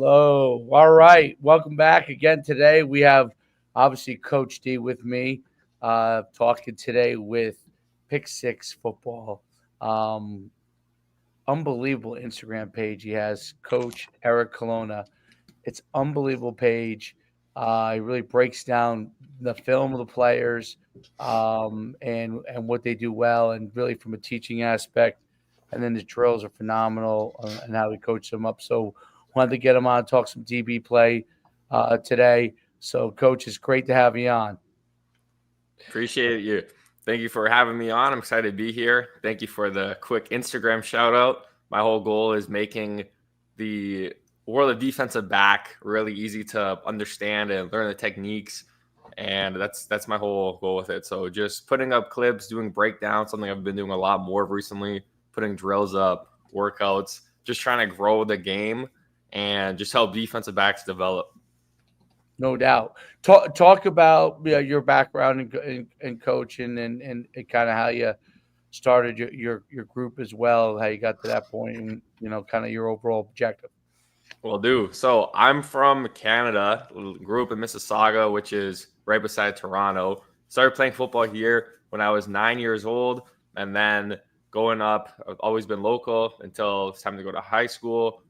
Hello. All right. Welcome back again. Today we have obviously Coach D with me, talking today with Pix Six Football. Um, Unbelievable Instagram page he has, Coach Eric Colonna. It's unbelievable page. He really breaks down the film of the players, and what they do well, and really from a teaching aspect. And then the drills are phenomenal, and how he coaches them up. So wanted to get him on, talk some DB play today. So, Coach, it's great to have you on. Appreciate you. Thank you for having me on. I'm excited to be here. Thank you for the quick Instagram shout out. My whole goal is making the world of defensive back really easy to understand and learn the techniques. And that's my whole goal with it. So just putting up clips, doing breakdowns, something I've been doing a lot more recently, putting drills up, workouts, just trying to grow the game and just help defensive backs develop. No doubt. Talk about your background in coaching, and kind of how you started your group as well, how you got to that point, and kind of your overall objective. Will do. So I'm from Canada, grew up in Mississauga, which is right beside Toronto. Started playing football here when I was 9 years old, and then going up, I've always been local until it's time to go to high school.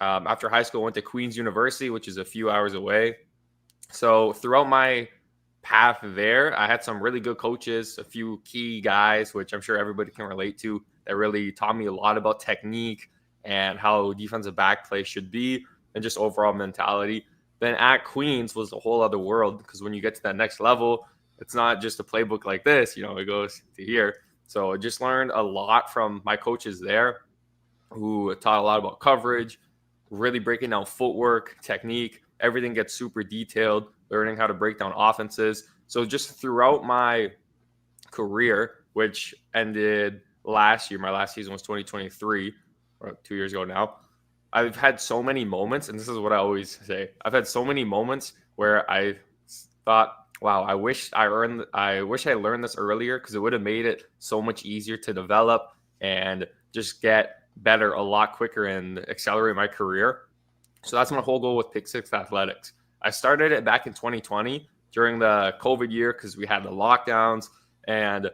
After high school, I went to Queen's University, which is a few hours away. So throughout my path there, I had some really good coaches, a few key guys, which I'm sure everybody can relate to, that really taught me a lot about technique and how defensive back play should be and just overall mentality. Then at Queens was a whole other world, because when you get to that next level, it's not just a playbook like this, it goes to here. So I just learned a lot from my coaches there, who taught a lot about coverage, really breaking down footwork, technique. Everything gets super detailed, learning how to break down offenses. So just throughout my career, which ended last year, my last season was 2023, or 2 years ago now, I've had so many moments, and this is what I always say. I've had so many moments where I thought, wow, I wish I learned this earlier, because it would have made it so much easier to develop and just get better a lot quicker and accelerate my career. So that's my whole goal with Pix Six Athletics. I started it back in 2020 during the COVID year, because we had the lockdowns, and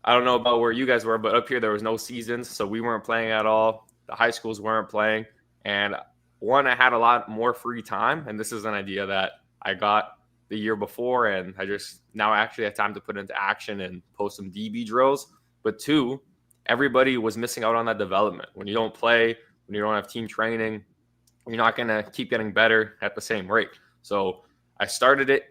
I don't know about where you guys were, but up here there was no seasons, so we weren't playing at all. The high schools weren't playing, and I had a lot more free time, and this is an idea that I got the year before, and I just now actually have time to put into action and post some DB drills. But two, everybody was missing out on that development. When you don't play, when you don't have team training, you're not going to keep getting better at the same rate. So I started it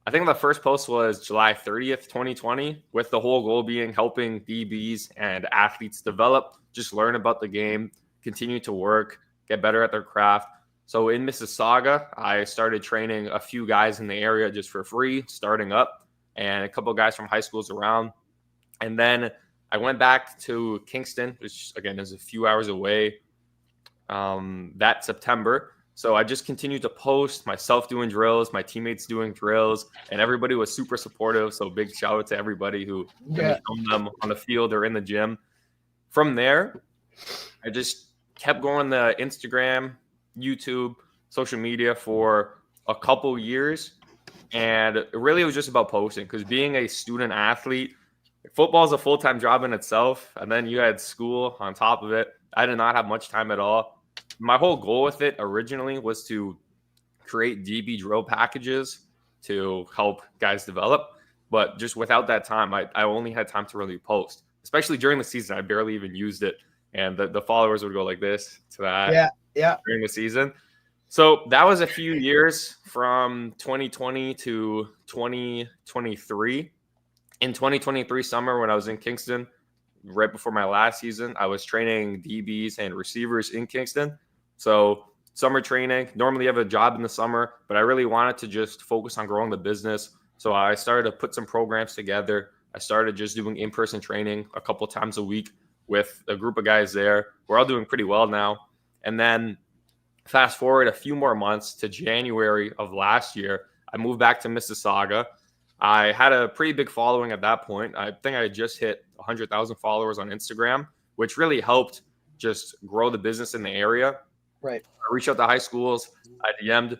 I think the first post was July 30th, 2020, with the whole goal being helping DBs and athletes develop, just learn about the game, continue to work, get better at their craft. So in Mississauga, I started training a few guys in the area just for free, starting up, and a couple of guys from high schools around. And then I went back to Kingston, which again is a few hours away, that September. So I just continued to post, myself doing drills, my teammates doing drills, and everybody was super supportive. So big shout out to everybody who filmed them on the field or in the gym. From there, I just kept going the Instagram, YouTube, social media for a couple years. And really it was just about posting, because being a student athlete, football is a full-time job in itself. And then you had school on top of it. I did not have much time at all. My whole goal with it originally was to create DB drill packages to help guys develop. But just without that time, I only had time to really post, especially during the season. I barely even used it. And the followers would go like this to that during the season. So that was a few years from 2020 to 2023. In 2023 summer, when I was in Kingston, right before my last season, I was training DBs and receivers in Kingston. So summer training, normally you have a job in the summer, but I really wanted to just focus on growing the business. So I started to put some programs together. I started just doing in-person training a couple times a week with a group of guys there. We're all doing pretty well now. And then fast forward a few more months to January of last year, I moved back to Mississauga. I had a pretty big following at that point. I think I just hit 100,000 followers on Instagram, which really helped just grow the business in the area. Right. I reached out to high schools. I DM'd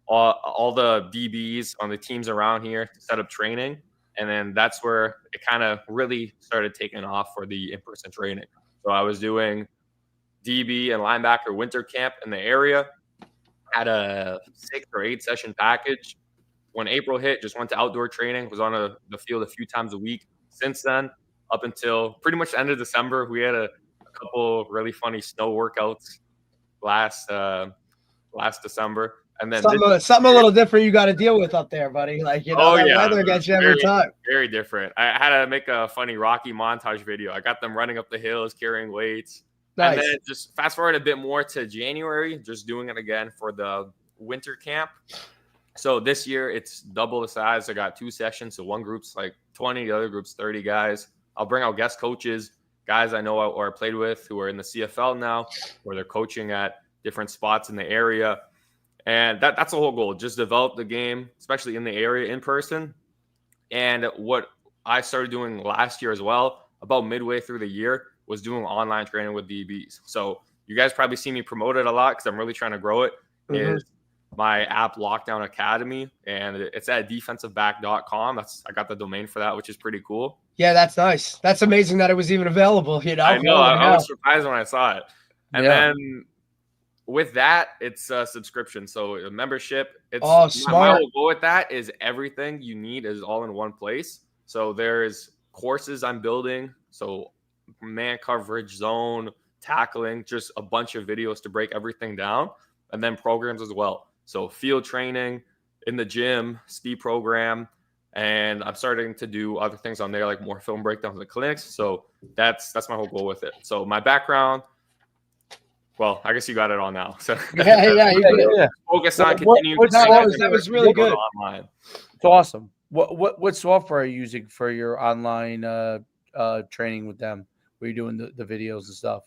all the DBs on the teams around here to set up training. And then that's where it kind of really started taking off for the in-person training. So I was doing DB and linebacker winter camp in the area, had a 6 or 8 session package. When April hit, just went to outdoor training, was on the field a few times a week. Since then, up until pretty much the end of December, we had a couple really funny snow workouts last December. And then something a little different you got to deal with up there, buddy. Like, that weather gets you every time. Very different. I had to make a funny Rocky montage video. I got them running up the hills, carrying weights. Nice. And then just fast forward a bit more to January, just doing it again for the winter camp. So this year it's double the size. I got 2 sessions. So one group's like 20, the other group's 30 guys. I'll bring out guest coaches, guys I know or I played with who are in the CFL now, where they're coaching at different spots in the area. And that's the whole goal, just develop the game, especially in the area in person. And what I started doing last year as well, about midway through the year, was doing online training with DBs. So you guys probably see me promote it a lot because I'm really trying to grow it. Mm-hmm. Is my app Lockdown Academy, and it's at defensiveback.com. I got the domain for that, which is pretty cool. Yeah, that's nice. That's amazing that it was even available. I know. I was surprised when I saw it. And then with that, it's a subscription. So a membership. It's smart. My whole goal with that is everything you need is all in one place. So there's courses I'm building. So man coverage, zone, tackling, just a bunch of videos to break everything down. And then programs as well. So field training in the gym, speed program. And I'm starting to do other things on there, like more film breakdowns and clinics. So that's my whole goal with it. So my background, well, I guess you got it all now. So yeah. Focus on continuing. That was really good. Online. It's awesome. What software are you using for your online training with them? Where you're doing the videos and stuff?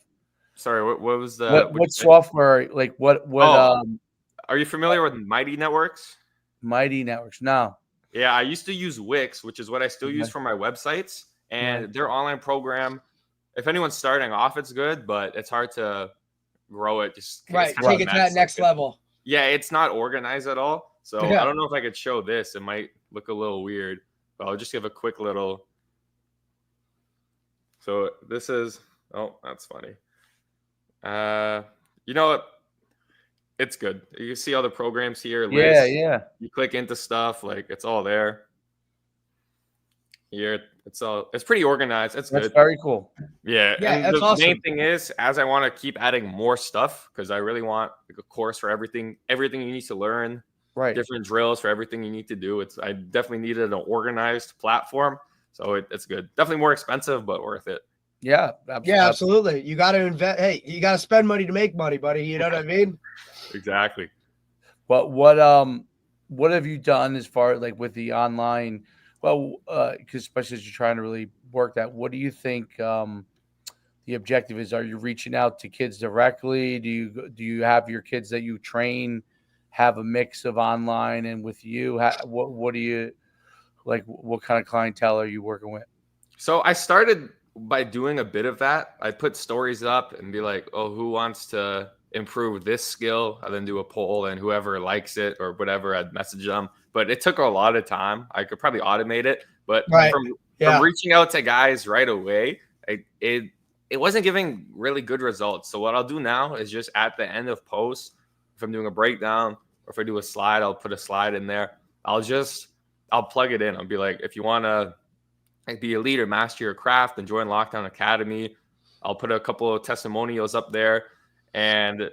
Sorry, what was the what software? Like what? Are you familiar with Mighty Networks? Mighty Networks, no. Yeah, I used to use Wix, which is what I still use for my websites, and their online program. If anyone's starting off, it's good, but it's hard to grow it. Just take it to that next level. Yeah, it's not organized at all. So I don't know if I could show this. It might look a little weird, but I'll just give a quick little. So this is. Oh, that's funny. You know what? It's good. You can see all the programs here. Lists. Yeah. You click into stuff, like it's all there. Here, it's pretty organized. That's good. That's very cool. Yeah. And that's the awesome. main thing is, as I want to keep adding more stuff, because I really want like a course for everything you need to learn. Right. Different drills for everything you need to do. I definitely needed an organized platform. So it's good. Definitely more expensive, but worth it. Yeah. Absolutely. You got to invest. Hey, you got to spend money to make money, buddy. You know what I mean? Exactly. But what have you done as far as like with the online? Well, because especially as you're trying to really work that, what do you think the objective is? Are you reaching out to kids directly? Do you have your kids that you train have a mix of online and with you? What do you like? What kind of clientele are you working with? So I started by doing a bit of that. I put stories up and be like, oh, who wants to improve this skill? I then do a poll, and whoever likes it or whatever, I'd message them. But it took a lot of time. I could probably automate it, but from reaching out to guys right away, it wasn't giving really good results. So what I'll do now is just at the end of posts, if I'm doing a breakdown or if I do a slide, I'll put a slide in there. I'll plug it in. I'll be like, if you want to be a leader, master your craft, and join Lockdown Academy, I'll put a couple of testimonials up there. And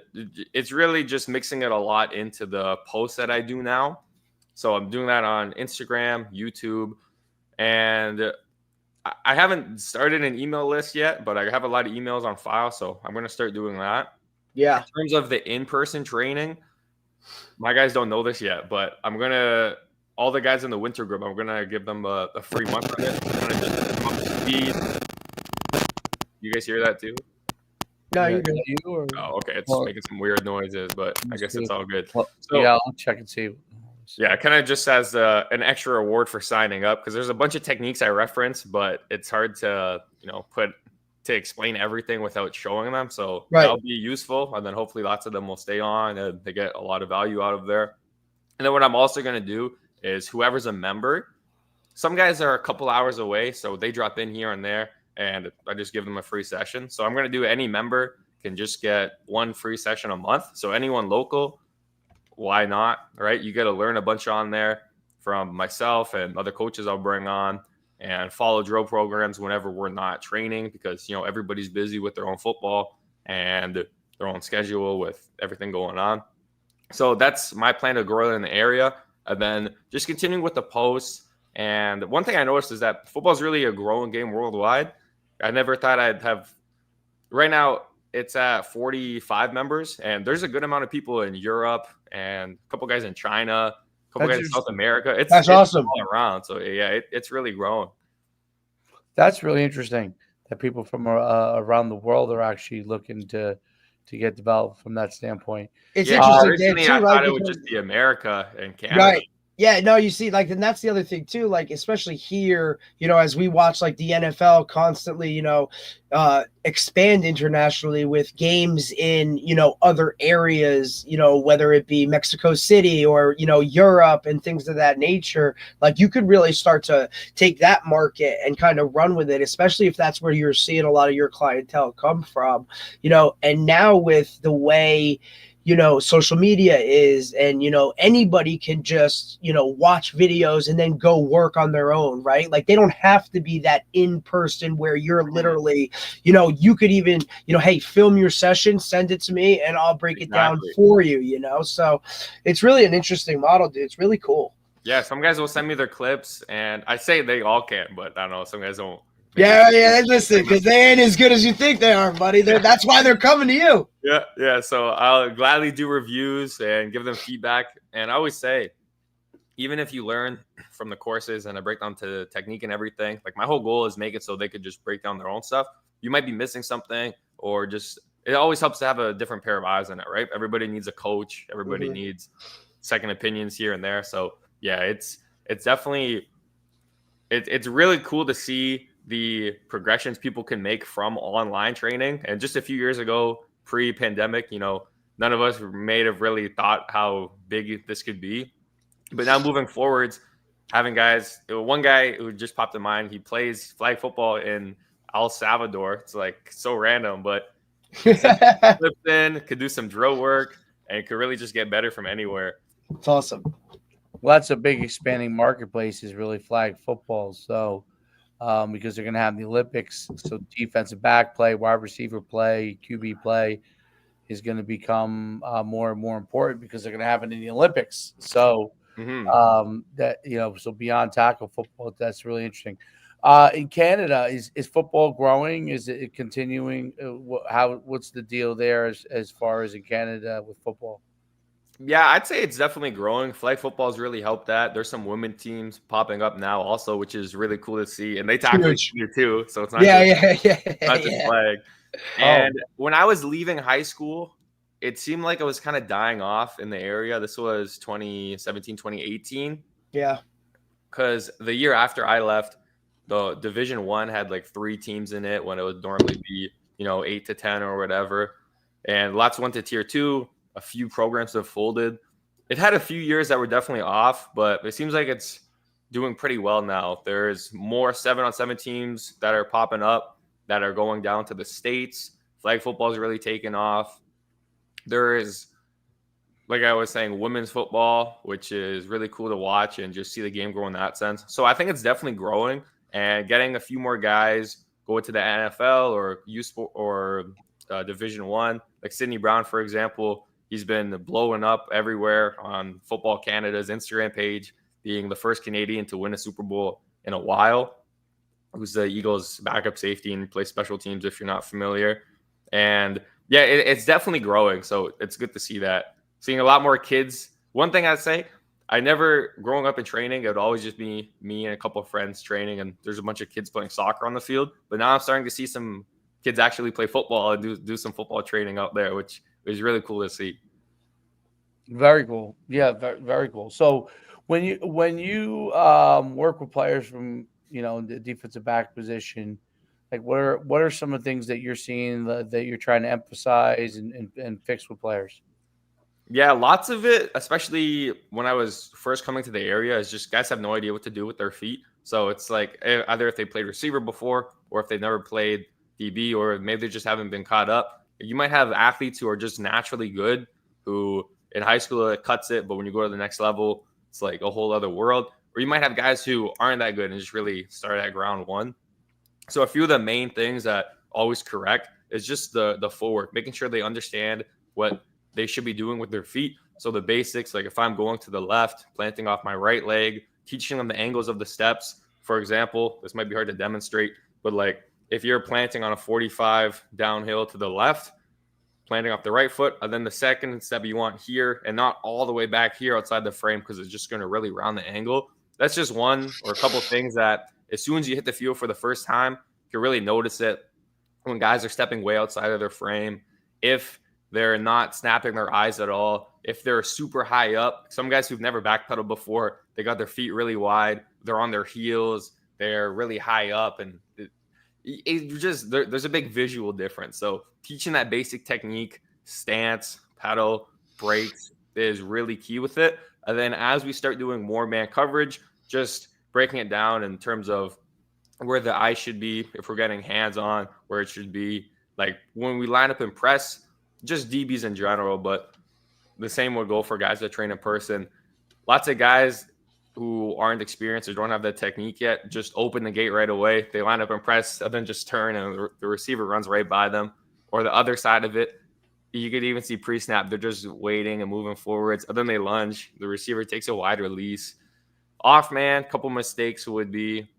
it's really just mixing it a lot into the posts that I do now. So I'm doing that on Instagram, YouTube, and I haven't started an email list yet, but I have a lot of emails on file, so I'm going to start doing that. Yeah. In terms of the in-person training, my guys don't know this yet, but all the guys in the winter group, I'm going to give them a free month of it. I'm going to just come up to speed. You guys hear that too? No, you're good. Oh, okay. It's making some weird noises, but I guess it's all good. Well, so, yeah, I'll check and see. Yeah, kind of just as an extra reward for signing up, because there's a bunch of techniques I reference, but it's hard to put to explain everything without showing them. So Right. that'll be useful. And then hopefully lots of them will stay on and they get a lot of value out of there. And then what I'm also going to do is whoever's a member, some guys are a couple hours away, so they drop in here and there, and I just give them a free session. So I'm going to do any member can just get one free session a month. So anyone local, why not, right? You get to learn a bunch on there from myself and other coaches I'll bring on, and follow drill programs whenever we're not training, because, you know, everybody's busy with their own football and their own schedule with everything going on. So that's my plan to grow in the area. And then just continuing with the posts. And one thing I noticed is that football is really a growing game worldwide. I never thought I'd have, right now it's at 45 members, and there's a good amount of people in Europe and a couple guys in China, a couple guys in South America. It's awesome all around. So yeah, it's really growing. That's really interesting that people from around the world are actually looking to get developed from that standpoint. It's interesting. Originally, I thought it would just be America and Canada. Right. Yeah, no, you see, like, and that's the other thing too, like, especially here, you know, as we watch like the NFL constantly, you know, expand internationally with games in, you know, other areas, you know, whether it be Mexico City or, you know, Europe and things of that nature. Like, you could really start to take that market and kind of run with it, especially if that's where you're seeing a lot of your clientele come from, you know. And now with the way, you know, social media is, and, you know, anybody can just, you know, watch videos and then go work on their own, right? Like, they don't have to be that in person where you're literally, you know, you could even, you know, hey, film your session, send it to me, and I'll break it down for you, you know? So it's really an interesting model, dude. It's really cool. Yeah, some guys will send me their clips, and I say they all can, but I don't know, some guys don't. Yeah, listen, because they ain't as good as you think they are, buddy. That's why they're coming to you. Yeah. So I'll gladly do reviews and give them feedback. And I always say, even if you learn from the courses and I break down to the technique and everything, like, my whole goal is make it so they could just break down their own stuff. You might be missing something, or just, it always helps to have a different pair of eyes on it, right? Everybody needs a coach. Everybody needs second opinions here and there. So yeah, it's definitely, it's really cool to see the progressions people can make from online training. And just a few years ago, pre-pandemic, you know, none of us may have really thought how big this could be. But now moving forwards, having guys, one guy who just popped in mind, he plays flag football in El Salvador. It's like so random, but slips in, could do some drill work, and could really just get better from anywhere. It's awesome. Well, that's a big expanding marketplace, is really flag football. So because they're going to have the Olympics, so defensive back play, wide receiver play, QB play is going to become more and more important, because they're going to have it in the Olympics. So that, you know, so beyond tackle football, that's really interesting. In Canada, is football growing? Is it continuing? What's the deal there as far as in Canada with football? Yeah, I'd say it's definitely growing. Flag football has really helped that. There's some women teams popping up now also, which is really cool to see. And they tackle you too, so it's not just flag. And when I was leaving high school, it seemed like it was kind of dying off in the area. This was 2017, 2018. Yeah. Because the year after I left, the Division I had like 3 teams in it, when it would normally be, you know, 8 to 10 or whatever. And lots went to Tier 2. A few programs have folded. It had a few years that were definitely off, but it seems like it's doing pretty well now. There's more 7-on-7 teams that are popping up that are going down to the States. Flag football is really taken off. There is, like I was saying, women's football, which is really cool to watch and just see the game grow in that sense. So I think it's definitely growing, and getting a few more guys go into the NFL or youth sport or Division I, like Sidney Brown, for example. He's been blowing up everywhere on Football Canada's Instagram page, being the first Canadian to win a Super Bowl in a while, who's the Eagles' backup safety and plays special teams, if you're not familiar. And yeah, it's definitely growing. So it's good to see that. Seeing a lot more kids. One thing I'd say, growing up in training, it would always just be me and a couple of friends training, and there's a bunch of kids playing soccer on the field. But now I'm starting to see some kids actually play football and do some football training out there, which is really cool to see. Very cool. Yeah, very, very cool. So when you work with players from, you know, the defensive back position, Like, what are some of the things that you're seeing that you're trying to emphasize and fix with players? Yeah, lots of it, especially when I was first coming to the area, is just guys have no idea what to do with their feet. So it's like either if they played receiver before or if they've never played DB, or maybe they just haven't been caught up. You might have athletes who are just naturally good, who in high school it cuts it, but when you go to the next level, it's like a whole other world. Or you might have guys who aren't that good and just really start at ground one. So a few of the main things that always correct is just the footwork, making sure they understand what they should be doing with their feet. So the basics, like if I'm going to the left, planting off my right leg, teaching them the angles of the steps. For example, this might be hard to demonstrate, but like if you're planting on a 45 downhill to the left, planting off the right foot, and then the second step you want here and not all the way back here outside the frame because it's just going to really round the angle. That's just one or a couple of things that as soon as you hit the field for the first time, you can really notice it when guys are stepping way outside of their frame. If they're not snapping their eyes at all, if they're super high up, some guys who've never backpedaled before, they got their feet really wide, they're on their heels, they're really high up, and there's a big visual difference. So teaching that basic technique, stance, pedal, brakes is really key with it. And then as we start doing more man coverage, just breaking it down in terms of where the eye should be, if we're getting hands on, where it should be. Like when we line up and press, just DBs in general, but the same would go for guys that train in person. Lots of guys who aren't experienced or don't have that technique yet just open the gate right away. They line up and press and then just turn and the receiver runs right by them. Or the other side of it, you could even see pre-snap. They're just waiting and moving forwards. And then they lunge. The receiver takes a wide release. Off man, couple mistakes would be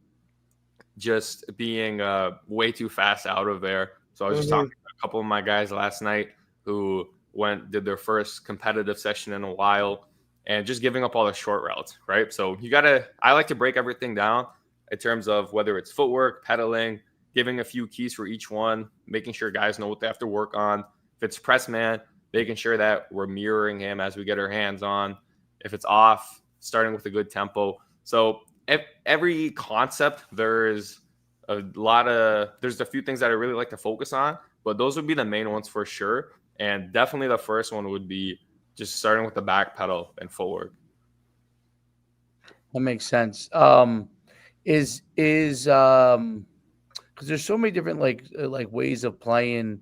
just being way too fast out of there. So I was just talking to a couple of my guys last night who did their first competitive session in a while and just giving up all the short routes, right? So I like to break everything down in terms of whether it's footwork, pedaling, giving a few keys for each one, making sure guys know what they have to work on. If it's press man, making sure that we're mirroring him as we get our hands on. If it's off, starting with a good tempo. So every concept, there's a few things that I really like to focus on, but those would be the main ones for sure. And definitely the first one would be just starting with the back pedal and forward. That makes sense. Because there's so many different like ways of playing,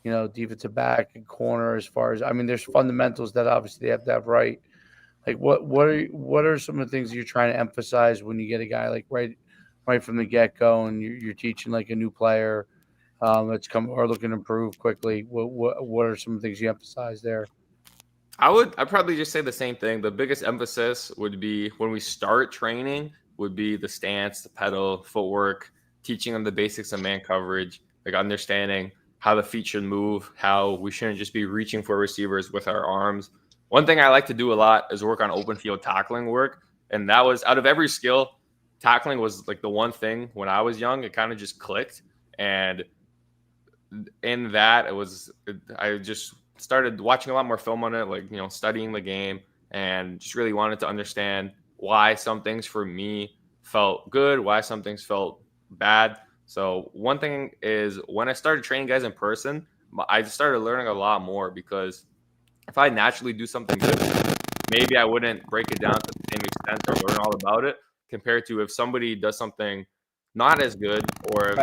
defensive back and corner. As far as there's fundamentals that obviously they have to have right. Like what are some of the things you're trying to emphasize when you get a guy like right from the get go and you're teaching like a new player that's come or looking to improve quickly? What are some of the things you emphasize there? I'd probably just say the same thing. The biggest emphasis would be when we start training would be the stance, the pedal, footwork, teaching them the basics of man coverage, like understanding how the feet should move, how we shouldn't just be reaching for receivers with our arms. One thing I like to do a lot is work on open field tackling work. And that was out of every skill, tackling was like the one thing when I was young, it kind of just clicked. And in that, I just started watching a lot more film on it, like, studying the game and just really wanted to understand why some things for me felt good, why some things felt bad. So one thing is when I started training guys in person, I just started learning a lot more because if I naturally do something good, maybe I wouldn't break it down to the same extent or learn all about it compared to if somebody does something not as good or if,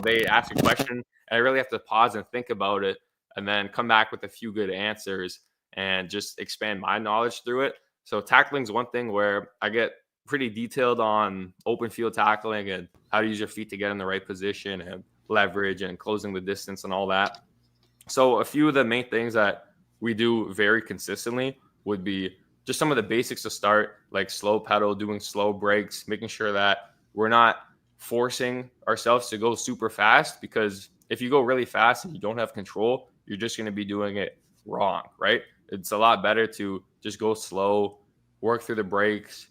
they ask a question and I really have to pause and think about it and then come back with a few good answers and just expand my knowledge through it. So tackling is one thing where I get pretty detailed on open field tackling and how to use your feet to get in the right position and leverage and closing the distance and all that. So a few of the main things that we do very consistently would be just some of the basics to start, like slow pedal, doing slow brakes, making sure that we're not forcing ourselves to go super fast, because if you go really fast and you don't have control, you're just going to be doing it wrong, right? It's a lot better to just go slow, work through the brakes,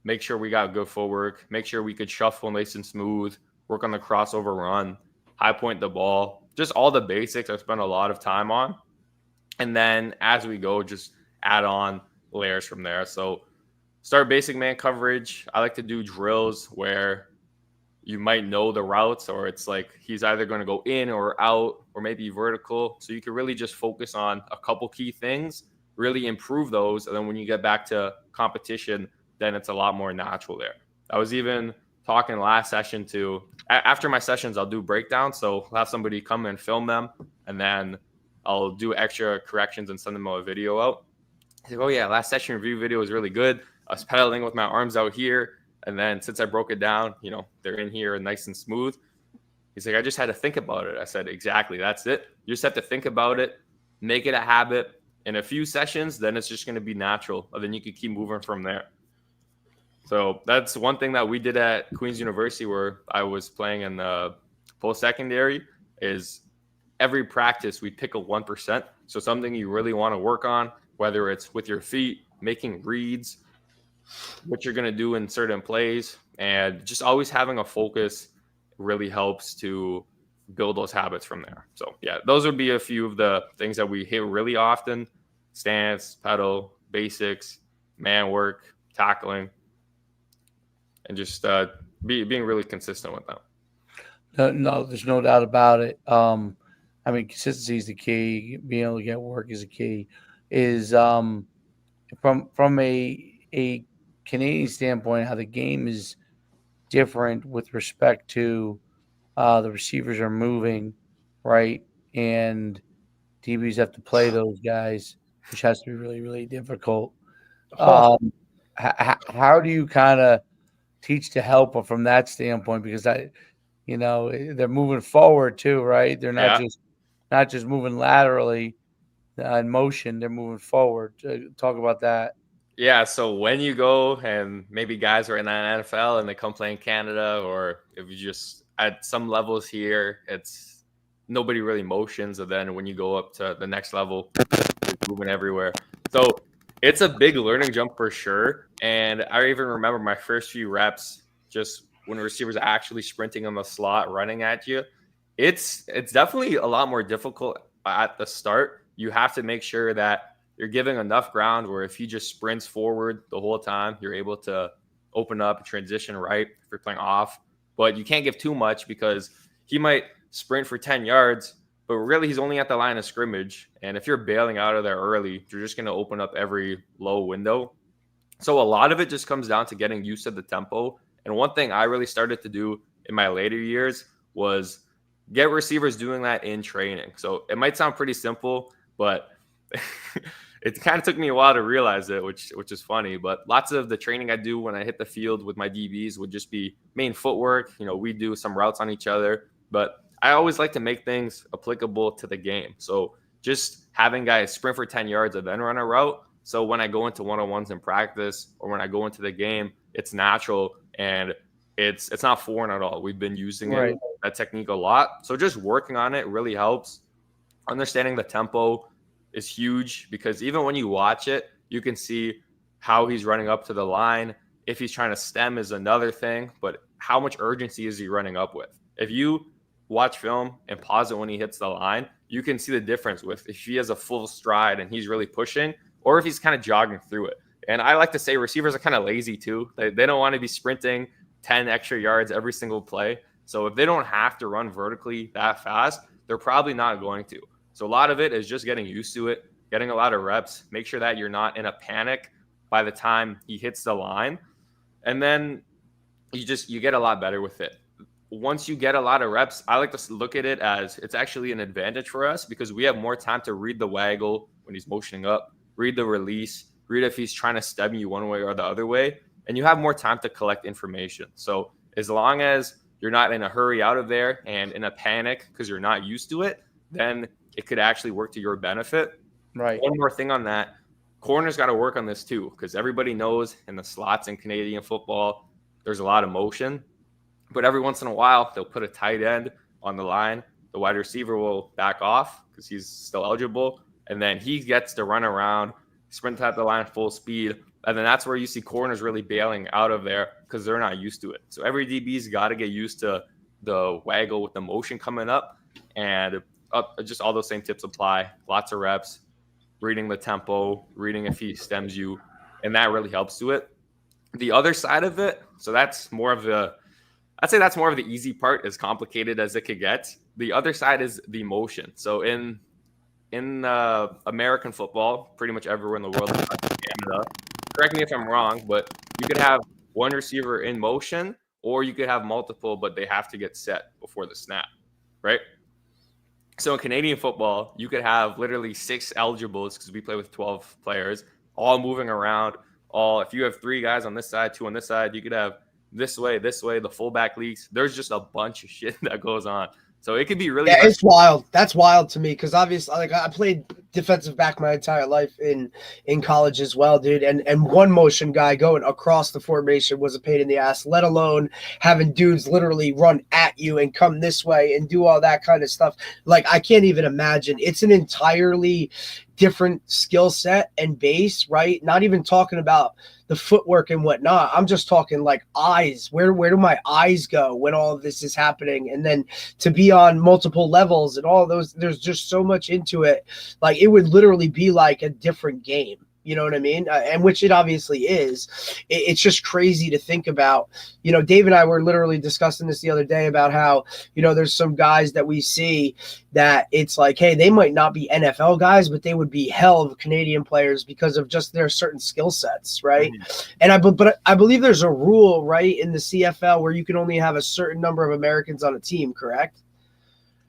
make sure we got good footwork, make sure we could shuffle nice and smooth, work on the crossover run, high point the ball, just all the basics I spend a lot of time on. And then as we go, just add on layers from there. So start basic man coverage. I like to do drills where you might know the routes, or it's like he's either going to go in or out or maybe vertical. So you can really just focus on a couple key things, really improve those. And then when you get back to competition, then it's a lot more natural there. I was even talking last session to, after my sessions, I'll do breakdowns. So I'll have somebody come and film them, and then I'll do extra corrections and send them a video out. He's like, oh yeah, last session review video was really good. I was pedaling with my arms out here. And then since I broke it down, they're in here and nice and smooth. He's like, I just had to think about it. I said, exactly. That's it. You just have to think about it, make it a habit. In a few sessions, then it's just going to be natural. And then you can keep moving from there. So that's one thing that we did at Queen's University, where I was playing in the post-secondary, is every practice we pick a 1%. So something you really want to work on, whether it's with your feet, making reads, what you're going to do in certain plays, and just always having a focus really helps to build those habits from there. So yeah, those would be a few of the things that we hit really often: stance, pedal, basics, man work, tackling, and just being really consistent with them. No, there's no doubt about it. Consistency is the key. Being able to get work is the key. Is from a Canadian standpoint, how the game is different with respect to the receivers are moving, right? And DBs have to play those guys, which has to be really, really difficult. How do you kind of teach to help from that standpoint? Because they're moving forward too, right? They're not just moving laterally in motion; they're moving forward. Talk about that. Yeah, so when you go and maybe guys are in the NFL and they come play in Canada, or if you just at some levels here, it's nobody really motions. And then when you go up to the next level, it's moving everywhere. So it's a big learning jump for sure. And I even remember my first few reps, just when the receivers are actually sprinting on the slot, running at you. It's definitely a lot more difficult at the start. You have to make sure that you're giving enough ground where if he just sprints forward the whole time, you're able to open up and transition right if you're playing off. But you can't give too much, because he might sprint for 10 yards, but really he's only at the line of scrimmage. And if you're bailing out of there early, you're just going to open up every low window. So a lot of it just comes down to getting used to the tempo. And one thing I really started to do in my later years was get receivers doing that in training. So it might sound pretty simple, but it kind of took me a while to realize it, which is funny. But lots of the training I do when I hit the field with my DBs would just be main footwork. We do some routes on each other, but I always like to make things applicable to the game. So just having guys sprint for 10 yards and then run a route. So when I go into one-on-ones in practice, or when I go into the game, it's natural and it's not foreign at all. We've been using that technique a lot. So just working on it really helps. Understanding the tempo is huge, because even when you watch it, you can see how he's running up to the line. If he's trying to stem is another thing, but how much urgency is he running up with? If you watch film and pause it when he hits the line, you can see the difference with if he has a full stride and he's really pushing, or if he's kind of jogging through it. And I like to say receivers are kind of lazy too. They don't want to be sprinting 10 extra yards every single play. So if they don't have to run vertically that fast, they're probably not going to. So a lot of it is just getting used to it, getting a lot of reps, make sure that you're not in a panic by the time he hits the line. And then you get a lot better with it. Once you get a lot of reps, I like to look at it as it's actually an advantage for us, because we have more time to read the waggle when he's motioning up, read the release, read if he's trying to stem you one way or the other way, and you have more time to collect information. So as long as you're not in a hurry out of there and in a panic because you're not used to it, then it could actually work to your benefit. Right. One more thing on that. Corners got to work on this too, because everybody knows in the slots in Canadian football, there's a lot of motion. But every once in a while, they'll put a tight end on the line. The wide receiver will back off because he's still eligible. And then he gets to run around, sprint at the line full speed. And then that's where you see corners really bailing out of there because they're not used to it. So every DB's got to get used to the waggle with the motion coming up. And just all those same tips apply. Lots of reps, reading the tempo, reading if he stems you. And that really helps to it. The other side of it, so that's more of the I'd say that's more of the easy part, as complicated as it could get. The other side is the motion. So in American football, pretty much everywhere in the world, except Canada, correct me if I'm wrong, but you could have one receiver in motion, or you could have multiple, but they have to get set before the snap, right? So in Canadian football, you could have literally 6 eligibles, because we play with 12 players, all moving around. If you have 3 guys on this side, 2 on this side, you could have this way, the fullback leaks. There's just a bunch of shit that goes on. So it could be really hard. It's wild. That's wild to me, because obviously, like, I played defensive back my entire life in college as well, dude. And one motion guy going across the formation was a pain in the ass, let alone having dudes literally run at you and come this way and do all that kind of stuff. Like, I can't even imagine. It's an entirely different skill set and base, right? Not even talking about the footwork and whatnot. I'm just talking like eyes. Where do my eyes go when all of this is happening? And then to be on multiple levels and all those, there's just so much into it. Like, it would literally be like a different game. You know what I mean? And which it obviously is. It's just crazy to think about. You know, Dave and I were literally discussing this the other day about how, you know, there's some guys that we see that it's like, hey, they might not be NFL guys, but they would be hell of Canadian players because of just their certain skill sets, right? Mm-hmm. And but I believe there's a rule, right, in the CFL where you can only have a certain number of Americans on a team, correct?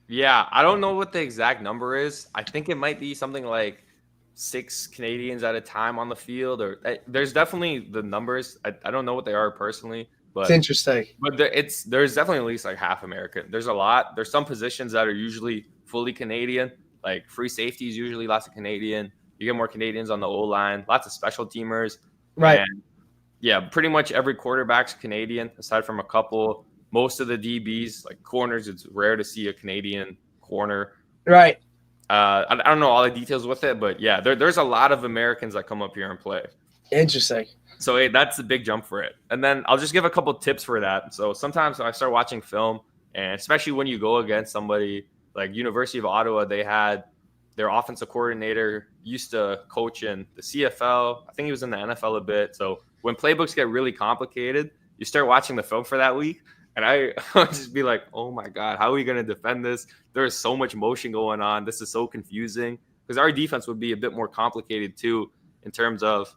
Yeah, I don't know what the exact number is. I think it might be something like 6 Canadians at a time on the field, or there's definitely the numbers. I don't know what they are personally, but it's interesting. But there's definitely at least like half American. There's a lot. There's some positions that are usually fully Canadian, like free safety is usually lots of Canadian. You get more Canadians on the O-line, lots of special teamers. Right. And yeah, pretty much every quarterback's Canadian, aside from a couple. Most of the DBs, like corners, it's rare to see a Canadian corner. Right. I don't know all the details with it, but yeah, there's a lot of Americans that come up here and play. Interesting. So hey, that's a big jump for it. And then I'll just give a couple tips for that. So sometimes when I start watching film, and especially when you go against somebody like University of Ottawa, they had their offensive coordinator used to coach in the CFL. I think he was in the NFL a bit. So when playbooks get really complicated, you start watching the film for that week. And I would just be like, oh my God, how are we going to defend this? There is so much motion going on. This is so confusing, because our defense would be a bit more complicated too, in terms of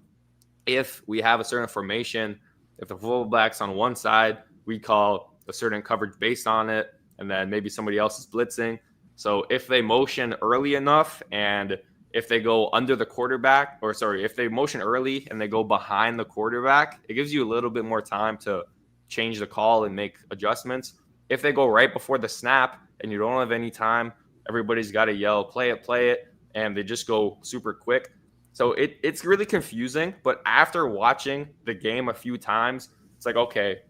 if we have a certain formation, if the fullback's on one side, we call a certain coverage based on it. And then maybe somebody else is blitzing. So if they motion early enough, and if they go under the quarterback, if they motion early and they go behind the quarterback, it gives you a little bit more time to change the call and make adjustments. If they go right before the snap and you don't have any time, everybody's got to yell, play it, and they just go super quick. So it's really confusing. But after watching the game a few times, it's like, okay,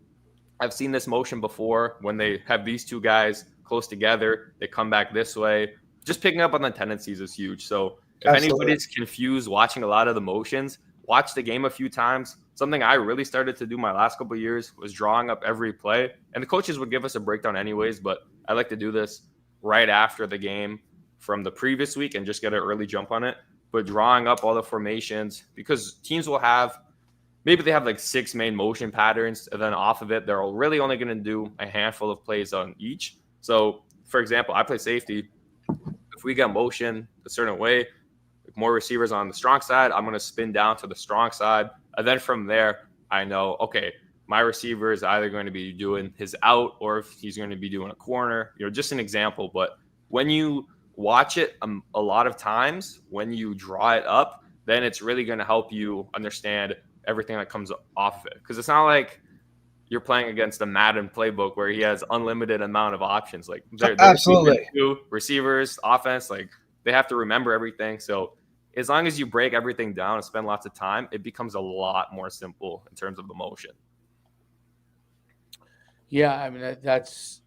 I've seen this motion before. When they have these two guys close together, they come back this way. Just picking up on the tendencies is huge. So if anybody's confused watching a lot of the motions, watch the game a few times. Something I really started to do my last couple of years was drawing up every play. And the coaches would give us a breakdown anyways, but I like to do this right after the game from the previous week and just get an early jump on it. But drawing up all the formations, because teams will have, maybe they have like 6 main motion patterns, and then off of it, they're really only going to do a handful of plays on each. So, for example, I play safety. If we get motion a certain way, more receivers on the strong side, I'm going to spin down to the strong side. And then from there, I know, okay, my receiver is either going to be doing his out, or if he's going to be doing a corner, just an example. But when you watch it a lot of times, when you draw it up, then it's really going to help you understand everything that comes off of it. Because it's not like you're playing against a Madden playbook where he has unlimited amount of options. Like absolutely, receivers, offense, like they have to remember everything. So as long as you break everything down and spend lots of time, it becomes a lot more simple in terms of the motion. Yeah, I mean, it's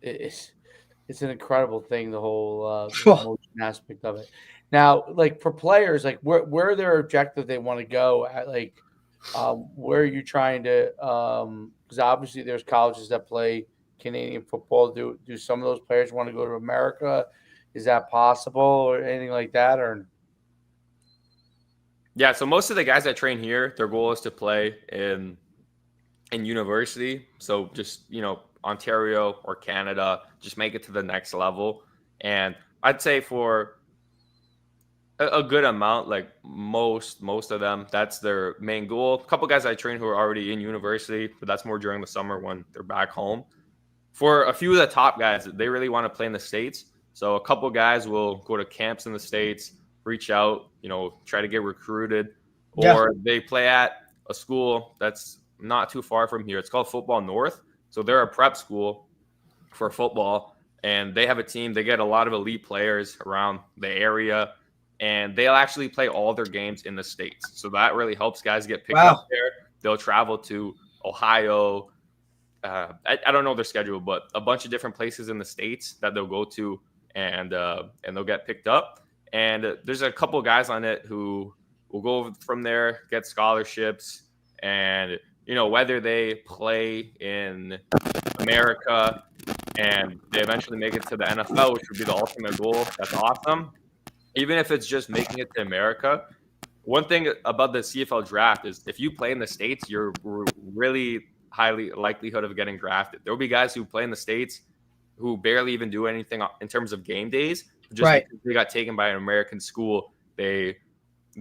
an incredible thing, the whole motion aspect of it. Now, like for players, like where their objective they want to go at, like where are you trying to? Because obviously there's colleges that play Canadian football. Do some of those players want to go to America? Is that possible, or anything like that, or? Yeah, so most of the guys that train here, their goal is to play in university. So just, Ontario or Canada, just make it to the next level. And I'd say for a good amount, like most of them, that's their main goal. A couple guys I train who are already in university, but that's more during the summer when they're back home. For a few of the top guys, they really want to play in the States. So a couple guys will go to camps in the States, reach out, try to get recruited, or they play at a school that's not too far from here. It's called Football North. So they're a prep school for football, and they have a team. They get a lot of elite players around the area, and they'll actually play all their games in the States. So that really helps guys get picked up there. They'll travel to Ohio. I don't know their schedule, but a bunch of different places in the States that they'll go to, and they'll get picked up. And there's a couple guys on it who will go from there, get scholarships, and whether they play in America and they eventually make it to the NFL, which would be the ultimate goal. That's awesome. Even if it's just making it to America. One thing about the CFL draft is if you play in the States, you're really highly likelihood of getting drafted. There'll be guys who play in the States who barely even do anything in terms of game days. Just because they got taken by an American school, they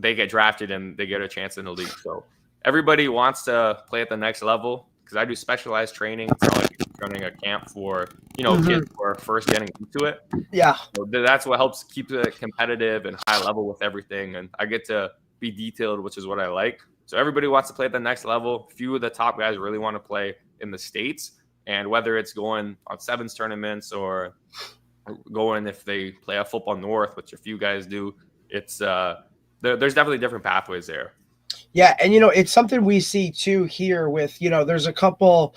get drafted and they get a chance in the league. So everybody wants to play at the next level because I do specialized training. It's not like running a camp for, kids who are first getting into it. Yeah. So that's what helps keep it competitive and high level with everything. And I get to be detailed, which is what I like. So everybody wants to play at the next level. Few of the top guys really want to play in the States. And whether it's going on sevens tournaments or going if they play a Football North, which a few guys do, it's there's definitely different pathways there. Yeah, and it's something we see too here with, there's a couple,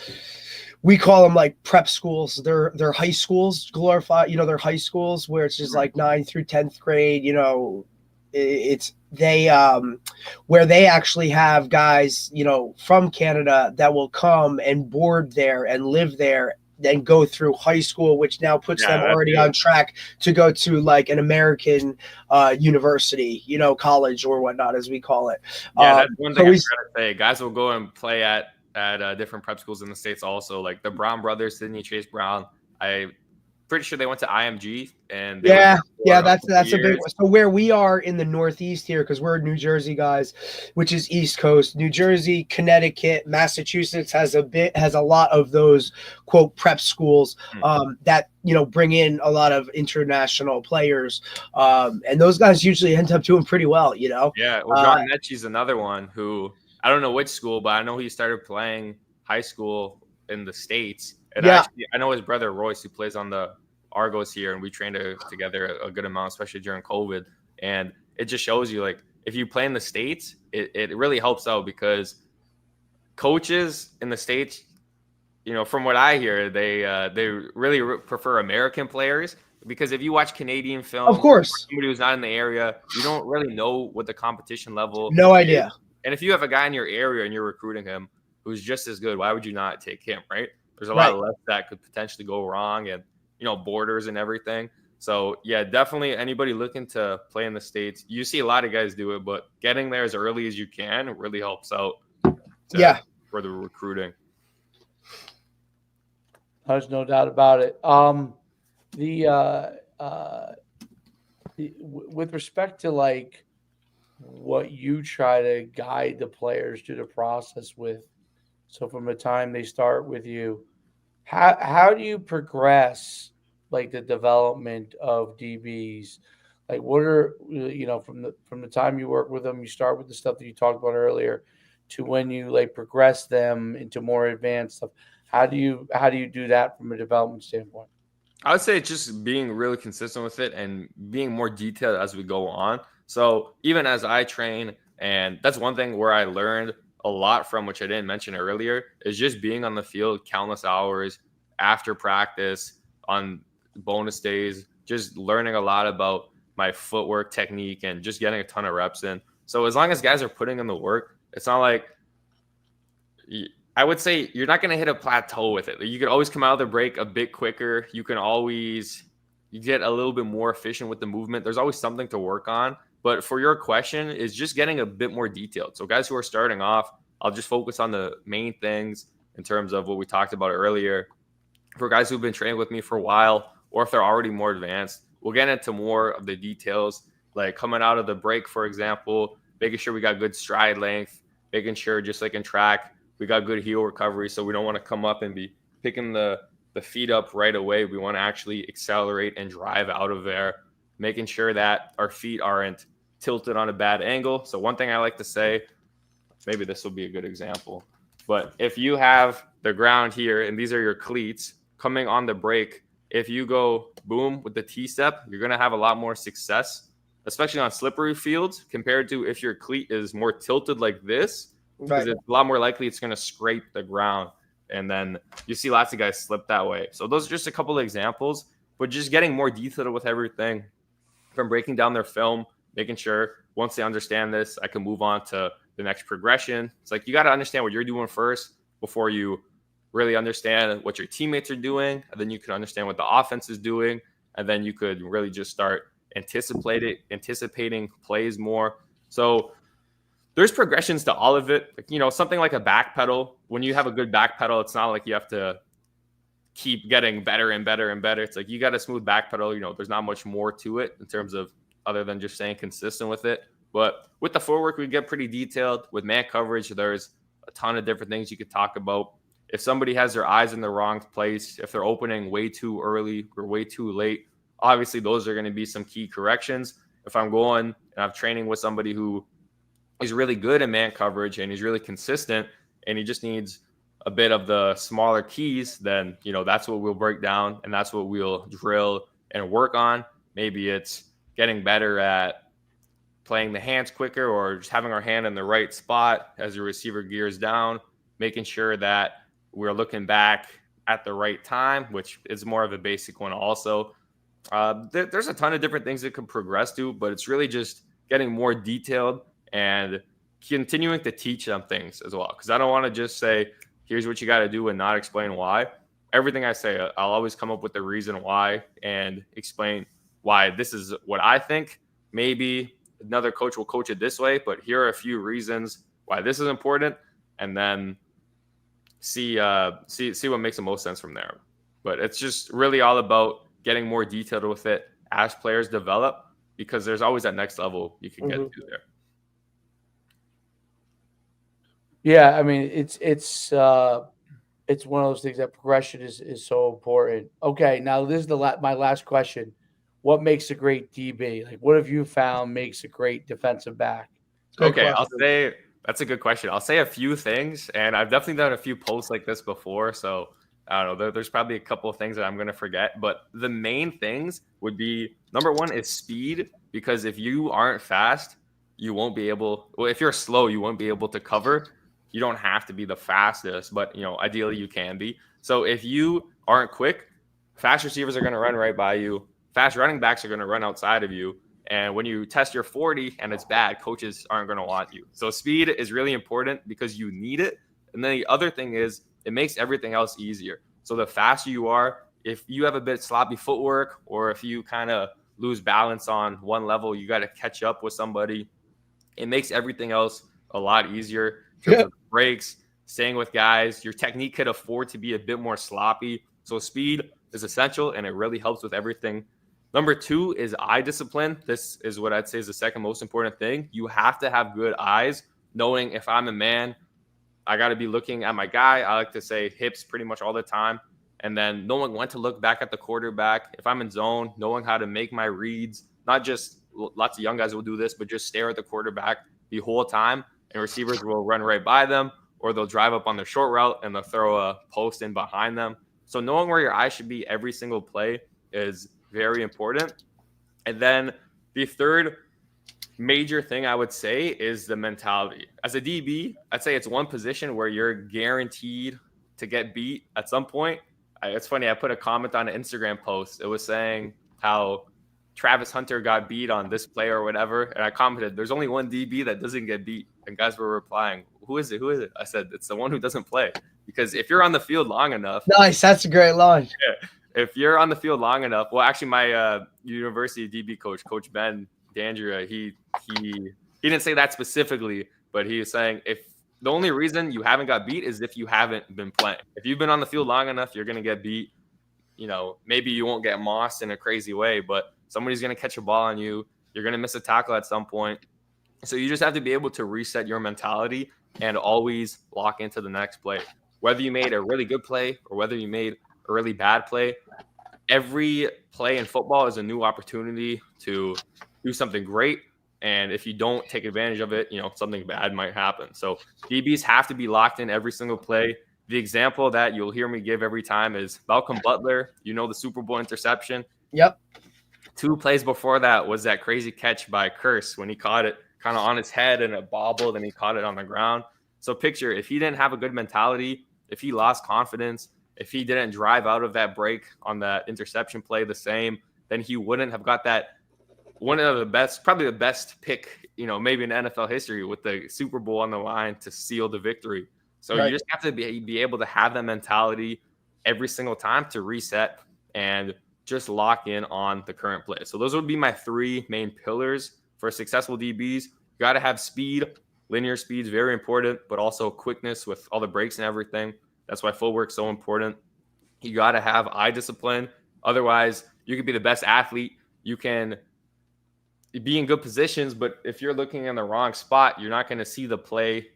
we call them like prep schools. They're high schools, glorified, they're high schools where it's just like 9th through 10th grade, it's where they actually have guys, from Canada that will come and board there and live there, then go through high school, which now puts them already on track to go to like an American university, college or whatnot, as we call it. Yeah, that's one thing I gotta say. Guys will go and play at different prep schools in the States also, like the Brown brothers, Sidney Chase Brown. I'm pretty sure they went to IMG. And that's a big one. So where we are in the Northeast here, because we're New Jersey guys, which is East Coast, New Jersey, Connecticut, Massachusetts has a lot of those quote prep schools that bring in a lot of international players, and those guys usually end up doing pretty well. Yeah, well, John Mechie's another one who I don't know which school, but I know he started playing high school in the States. And actually, I know his brother Royce, who plays on the Argos here, and we trained together a good amount, especially during COVID. And it just shows you, like, if you play in the States, it really helps out because coaches in the States, from what I hear, they really prefer American players because if you watch Canadian film, of course, somebody who's not in the area, you don't really know what the competition level. No idea. Is. And if you have a guy in your area and you're recruiting him who's just as good, why would you not take him, right? There's a lot less that could potentially go wrong and, borders and everything. So, yeah, definitely anybody looking to play in the States, you see a lot of guys do it, but getting there as early as you can really helps out for the recruiting. There's no doubt about it. With respect to, like, what you try to guide the players through the process with, so from the time they start with you, how do you progress like the development of DBs? Like what are from the time you work with them, you start with the stuff that you talked about earlier to when you like progress them into more advanced stuff. How do you do that from a development standpoint? I would say just being really consistent with it and being more detailed as we go on. So even as I train, and that's one thing where I learned a lot from, which I didn't mention earlier, is just being on the field countless hours after practice on bonus days, just learning a lot about my footwork technique and just getting a ton of reps in. So as long as guys are putting in the work, it's not like I would say you're not going to hit a plateau with it. You could always come out of the break a bit quicker. You get a little bit more efficient with the movement. There's always something to work on. But for your question, is just getting a bit more detailed. So guys who are starting off, I'll just focus on the main things in terms of what we talked about earlier. for guys who've been training with me for a while, or if they're already more advanced, we'll get into more of the details, like coming out of the break, for example, making sure we got good stride length, making sure, just like in track, we got good heel recovery. So we don't want to come up and be picking the feet up right away. We want to actually accelerate and drive out of there, making sure that our feet aren't tilted on a bad angle. So one thing I like to say, maybe this will be a good example, but if you have the ground here and these are your cleats coming on the break, if you go boom with the T-step, you're going to have a lot more success, especially on slippery fields, compared to if your cleat is more tilted like this, because it's a lot more likely it's going to scrape the ground. And then you see lots of guys slip that way. So those are just a couple of examples, but just getting more detailed with everything, from breaking down their film, making sure once they understand this, I can move on to the next progression. It's like you got to understand what you're doing first before you really understand what your teammates are doing. And then you can understand what the offense is doing. And then you could really just start anticipating plays more. So there's progressions to all of it. Like, you know, something like a back pedal. When you have a good back pedal, it's not like you have to keep getting better and better and better. It's like you got a smooth back pedal. You know, there's not much more to it in terms of other than just staying consistent with it. But with the footwork, we get pretty detailed. With man coverage, there's a ton of different things you could talk about. If somebody has their eyes in the wrong place, if they're opening way too early or way too late, obviously those are going to be some key corrections. If I'm going and I'm training with somebody who is really good in man coverage and he's really consistent and he just needs a bit of the smaller keys, then, you know, that's what we'll break down and that's what we'll drill and work on. Maybe it's getting better at playing the hands quicker or just having our hand in the right spot as the receiver gears down, making sure that we're looking back at the right time, which is more of a basic one also. There's a ton of different things that could progress to, but it's really just getting more detailed and continuing to teach them things as well. Because I don't want to just say, here's what you got to do and not explain why. Everything I say, I'll always come up with the reason why and explain why this is what I think. Maybe another coach will coach it this way, but here are a few reasons why this is important, and then see what makes the most sense from there. But it's just really all about getting more detailed with it as players develop, because there's always that next level you can get to there. Yeah, I mean, it's one of those things that progression is so important. Okay, now this is my last question. What makes a great DB? Like, what have you found makes a great defensive back? Okay, I'll say that's a good question. I'll say a few things, and I've definitely done a few posts like this before, so I don't know. There's probably a couple of things that I'm going to forget, but the main things would be, number one is speed, because if you aren't fast, you won't be able. Well, if you're slow, you won't be able to cover. You don't have to be the fastest, but you know, ideally you can be. So if you aren't quick, fast receivers are going to run right by you. Fast running backs are going to run outside of you. And when you test your 40 and it's bad, coaches aren't going to want you. So speed is really important because you need it. And then the other thing is it makes everything else easier. So the faster you are, if you have a bit sloppy footwork, or if you kind of lose balance on one level, you got to catch up with somebody. It makes everything else a lot easier. In terms of breaks, staying with guys, your technique could afford to be a bit more sloppy. So speed is essential, and it really helps with everything. Number two is eye discipline. This is what I'd say is the second most important thing. You have to have good eyes, knowing if I'm a man, I got to be looking at my guy. I like to say hips pretty much all the time. And then knowing when to look back at the quarterback. If I'm in zone, knowing how to make my reads. Not just lots of young guys will do this, but just stare at the quarterback the whole time. And receivers will run right by them, or they'll drive up on their short route and they'll throw a post in behind them. So knowing where your eye should be every single play is very important. And then the third major thing I would say is the mentality. As a DB, I'd say it's one position where you're guaranteed to get beat at some point. It's funny, I put a comment on an Instagram post. It was saying how Travis Hunter got beat on this play or whatever. And I commented, there's only one DB that doesn't get beat. And guys were replying, who is it? Who is it? I said, it's the one who doesn't play. Because if you're on the field long enough. Nice. That's a great line. Yeah, if you're on the field long enough. Well, actually, my university DB coach, Coach Ben Dandria, he didn't say that specifically, but he was saying if the only reason you haven't got beat is if you haven't been playing. If you've been on the field long enough, you're going to get beat. maybe you won't get mossed in a crazy way, but somebody's going to catch a ball on you. You're going to miss a tackle at some point. So you just have to be able to reset your mentality and always lock into the next play. Whether you made a really good play or whether you made a really bad play, every play in football is a new opportunity to do something great. And if you don't take advantage of it, something bad might happen. So DBs have to be locked in every single play. The example that you'll hear me give every time is Malcolm Butler, the Super Bowl interception. Yep. 2 plays before that was that crazy catch by Curse when he caught it kind of on his head and it bobbled and he caught it on the ground. So picture, if he didn't have a good mentality, if he lost confidence, if he didn't drive out of that break on that interception play the same, then he wouldn't have got that one of the best, probably the best pick, maybe in NFL history with the Super Bowl on the line to seal the victory. So You just have to be able to have that mentality every single time to reset and just lock in on the current play. So those would be my 3 main pillars for successful DBs. You got to have speed. Linear speed is very important, but also quickness with all the breaks and everything. That's why footwork is so important. You got to have eye discipline. Otherwise, you could be the best athlete. You can be in good positions, but if you're looking in the wrong spot, you're not going to see the play.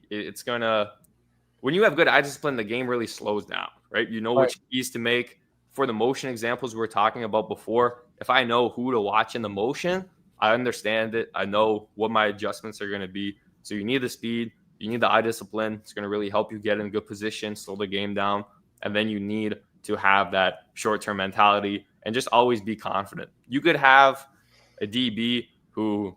When you have good eye discipline, the game really slows down, right? You know which keys to make. For the motion examples we were talking about before, if I know who to watch in the motion, I understand it. I know what my adjustments are going to be. So you need the speed. You need the eye discipline. It's going to really help you get in good position, slow the game down. And then you need to have that short-term mentality and just always be confident. You could have a DB who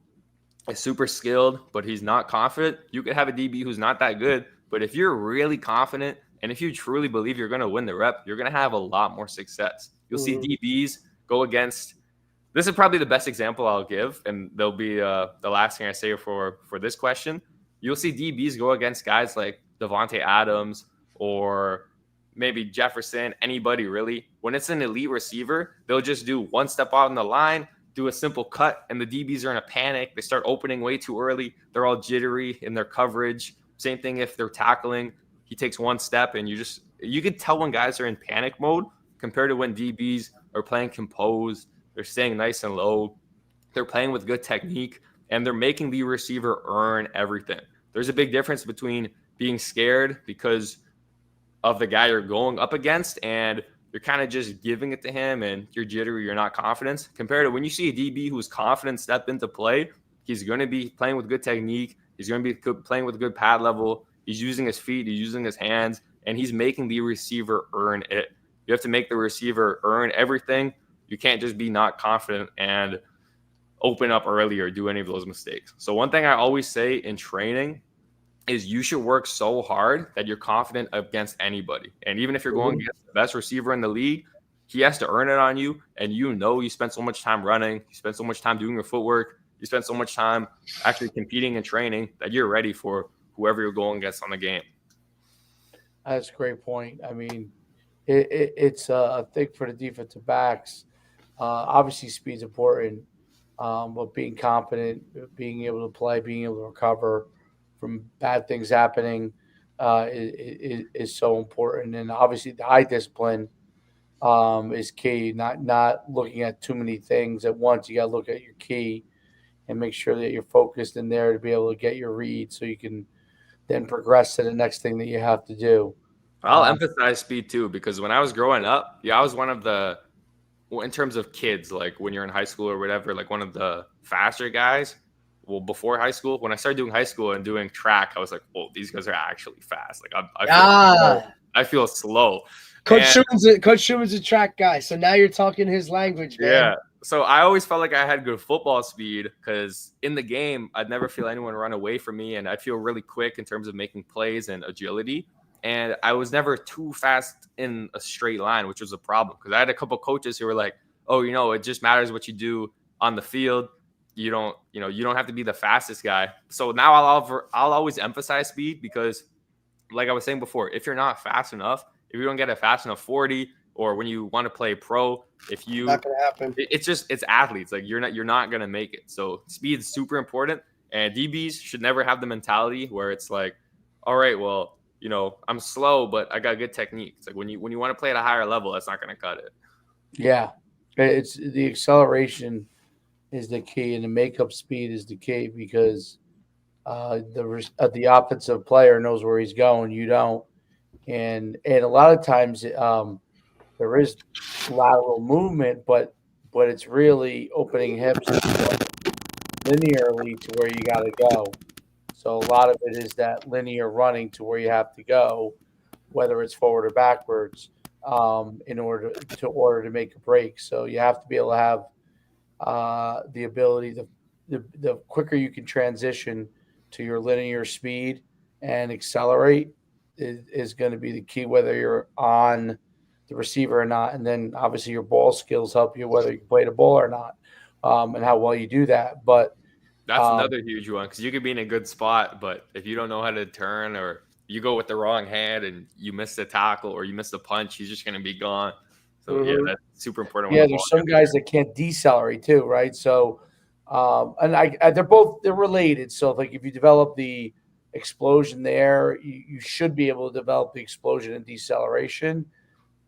is super skilled, but he's not confident. You could have a DB who's not that good, but if you're really confident and if you truly believe you're going to win the rep, you're going to have a lot more success. You'll see DBs go against – this is probably the best example I'll give, and they'll be the last thing I say for this question. You'll see DBs go against guys like Devontae Adams or maybe Jefferson, anybody really. When it's an elite receiver, they'll just do one step out on the line, do a simple cut, and the DBs are in a panic. They start opening way too early. They're all jittery in their coverage. Same thing if they're tackling. He takes one step, and you could tell when guys are in panic mode compared to when DBs are playing composed. They're staying nice and low. They're playing with good technique, and they're making the receiver earn everything. There's a big difference between being scared because of the guy you're going up against and you're kind of just giving it to him and you're jittery, you're not confident, compared to when you see a DB who's confident step into play. He's going to be playing with good technique. He's going to be playing with good pad level. He's using his feet. He's using his hands, and he's making the receiver earn it. You have to make the receiver earn everything. You can't just be not confident and open up early or do any of those mistakes. So one thing I always say in training is you should work so hard that you're confident against anybody. And even if you're going against the best receiver in the league, he has to earn it on you. And you spend so much time running, you spend so much time doing your footwork, you spend so much time actually competing and training that you're ready for whoever you're going against on the game. That's a great point. I mean, it's a thing for the defensive backs. Obviously, speed's important, but being confident, being able to play, being able to recover from bad things happening is so important. And obviously, the eye discipline is key. Not looking at too many things at once. You got to look at your key and make sure that you're focused in there to be able to get your read so you can then progress to the next thing that you have to do. I'll emphasize speed too, because when I was growing up, I was one of the, in terms of kids, like when you're in high school or whatever, like one of the faster guys. Well, before high school, when I started doing high school and doing track, I was like, "Whoa, these guys are actually fast." Like I feel slow. Coach Schuman's a track guy, so now you're talking his language, man. Yeah. So I always felt like I had good football speed because in the game, I'd never feel anyone run away from me, and I'd feel really quick in terms of making plays and agility. And I was never too fast in a straight line, which was a problem because I had a couple coaches who were like, "Oh, it just matters what you do on the field. You don't have to be the fastest guy." So now I'll always emphasize speed because, like I was saying before, if you're not fast enough, if you don't get a fast enough 40, or when you want to play pro, not gonna happen. It's athletes. Like you're not gonna make it. So speed is super important, and DBs should never have the mentality where it's like, all right, well, I'm slow, but I got good technique. It's like when you want to play at a higher level, that's not gonna cut it. Yeah, it's the acceleration is the key, and the makeup speed is the key because the offensive player knows where he's going. You don't, and a lot of times there is lateral movement, but it's really opening hips linearly to where you got to go. So a lot of it is that linear running to where you have to go, whether it's forward or backwards, in order to make a break. So you have to be able to have the ability the quicker you can transition to your linear speed and accelerate is going to be the key, whether you're on the receiver or not. And then obviously your ball skills help you whether you play the ball or not, and how well you do that. But That's another huge one because you could be in a good spot, but if you don't know how to turn or you go with the wrong hand and you miss the tackle or you miss the punch, he's just going to be gone. So, yeah, that's super important. Yeah, there's some guys that can't decelerate too, right? So, and they're related. So, like if you develop the explosion there, you should be able to develop the explosion and deceleration,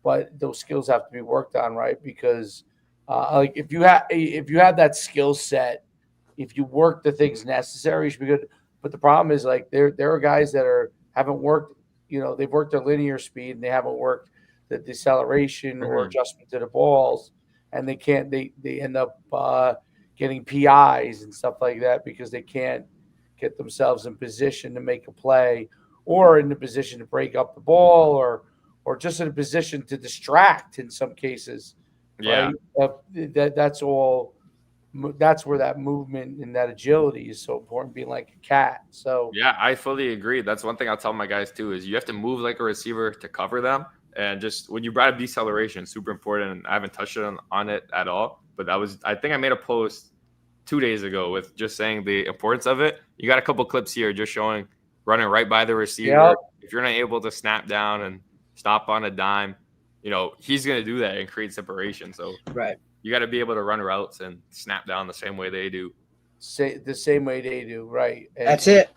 but those skills have to be worked on, right? Because, like if you have that skill set, if you work the things necessary, you should be good. But the problem is like there are guys that haven't worked. They've worked their linear speed and they haven't worked the deceleration or adjustment to the balls, and they end up getting PIs and stuff like that because they can't get themselves in position to make a play, or in the position to break up the ball, or just in a position to distract in some cases. Yeah, right? That's all. That's where that movement and that agility is so important, being like a cat. So yeah, I fully agree. That's one thing I'll tell my guys too is you have to move like a receiver to cover them. And just when you brought up deceleration, super important. And I haven't touched on it at all. But I think I made a post 2 days ago with just saying the importance of it. You got a couple clips here just showing running right by the receiver. Yep. If you're not able to snap down and stop on a dime, he's going to do that and create separation. So you got to be able to run routes and snap down the same way they do. The same way they do, right? That's it.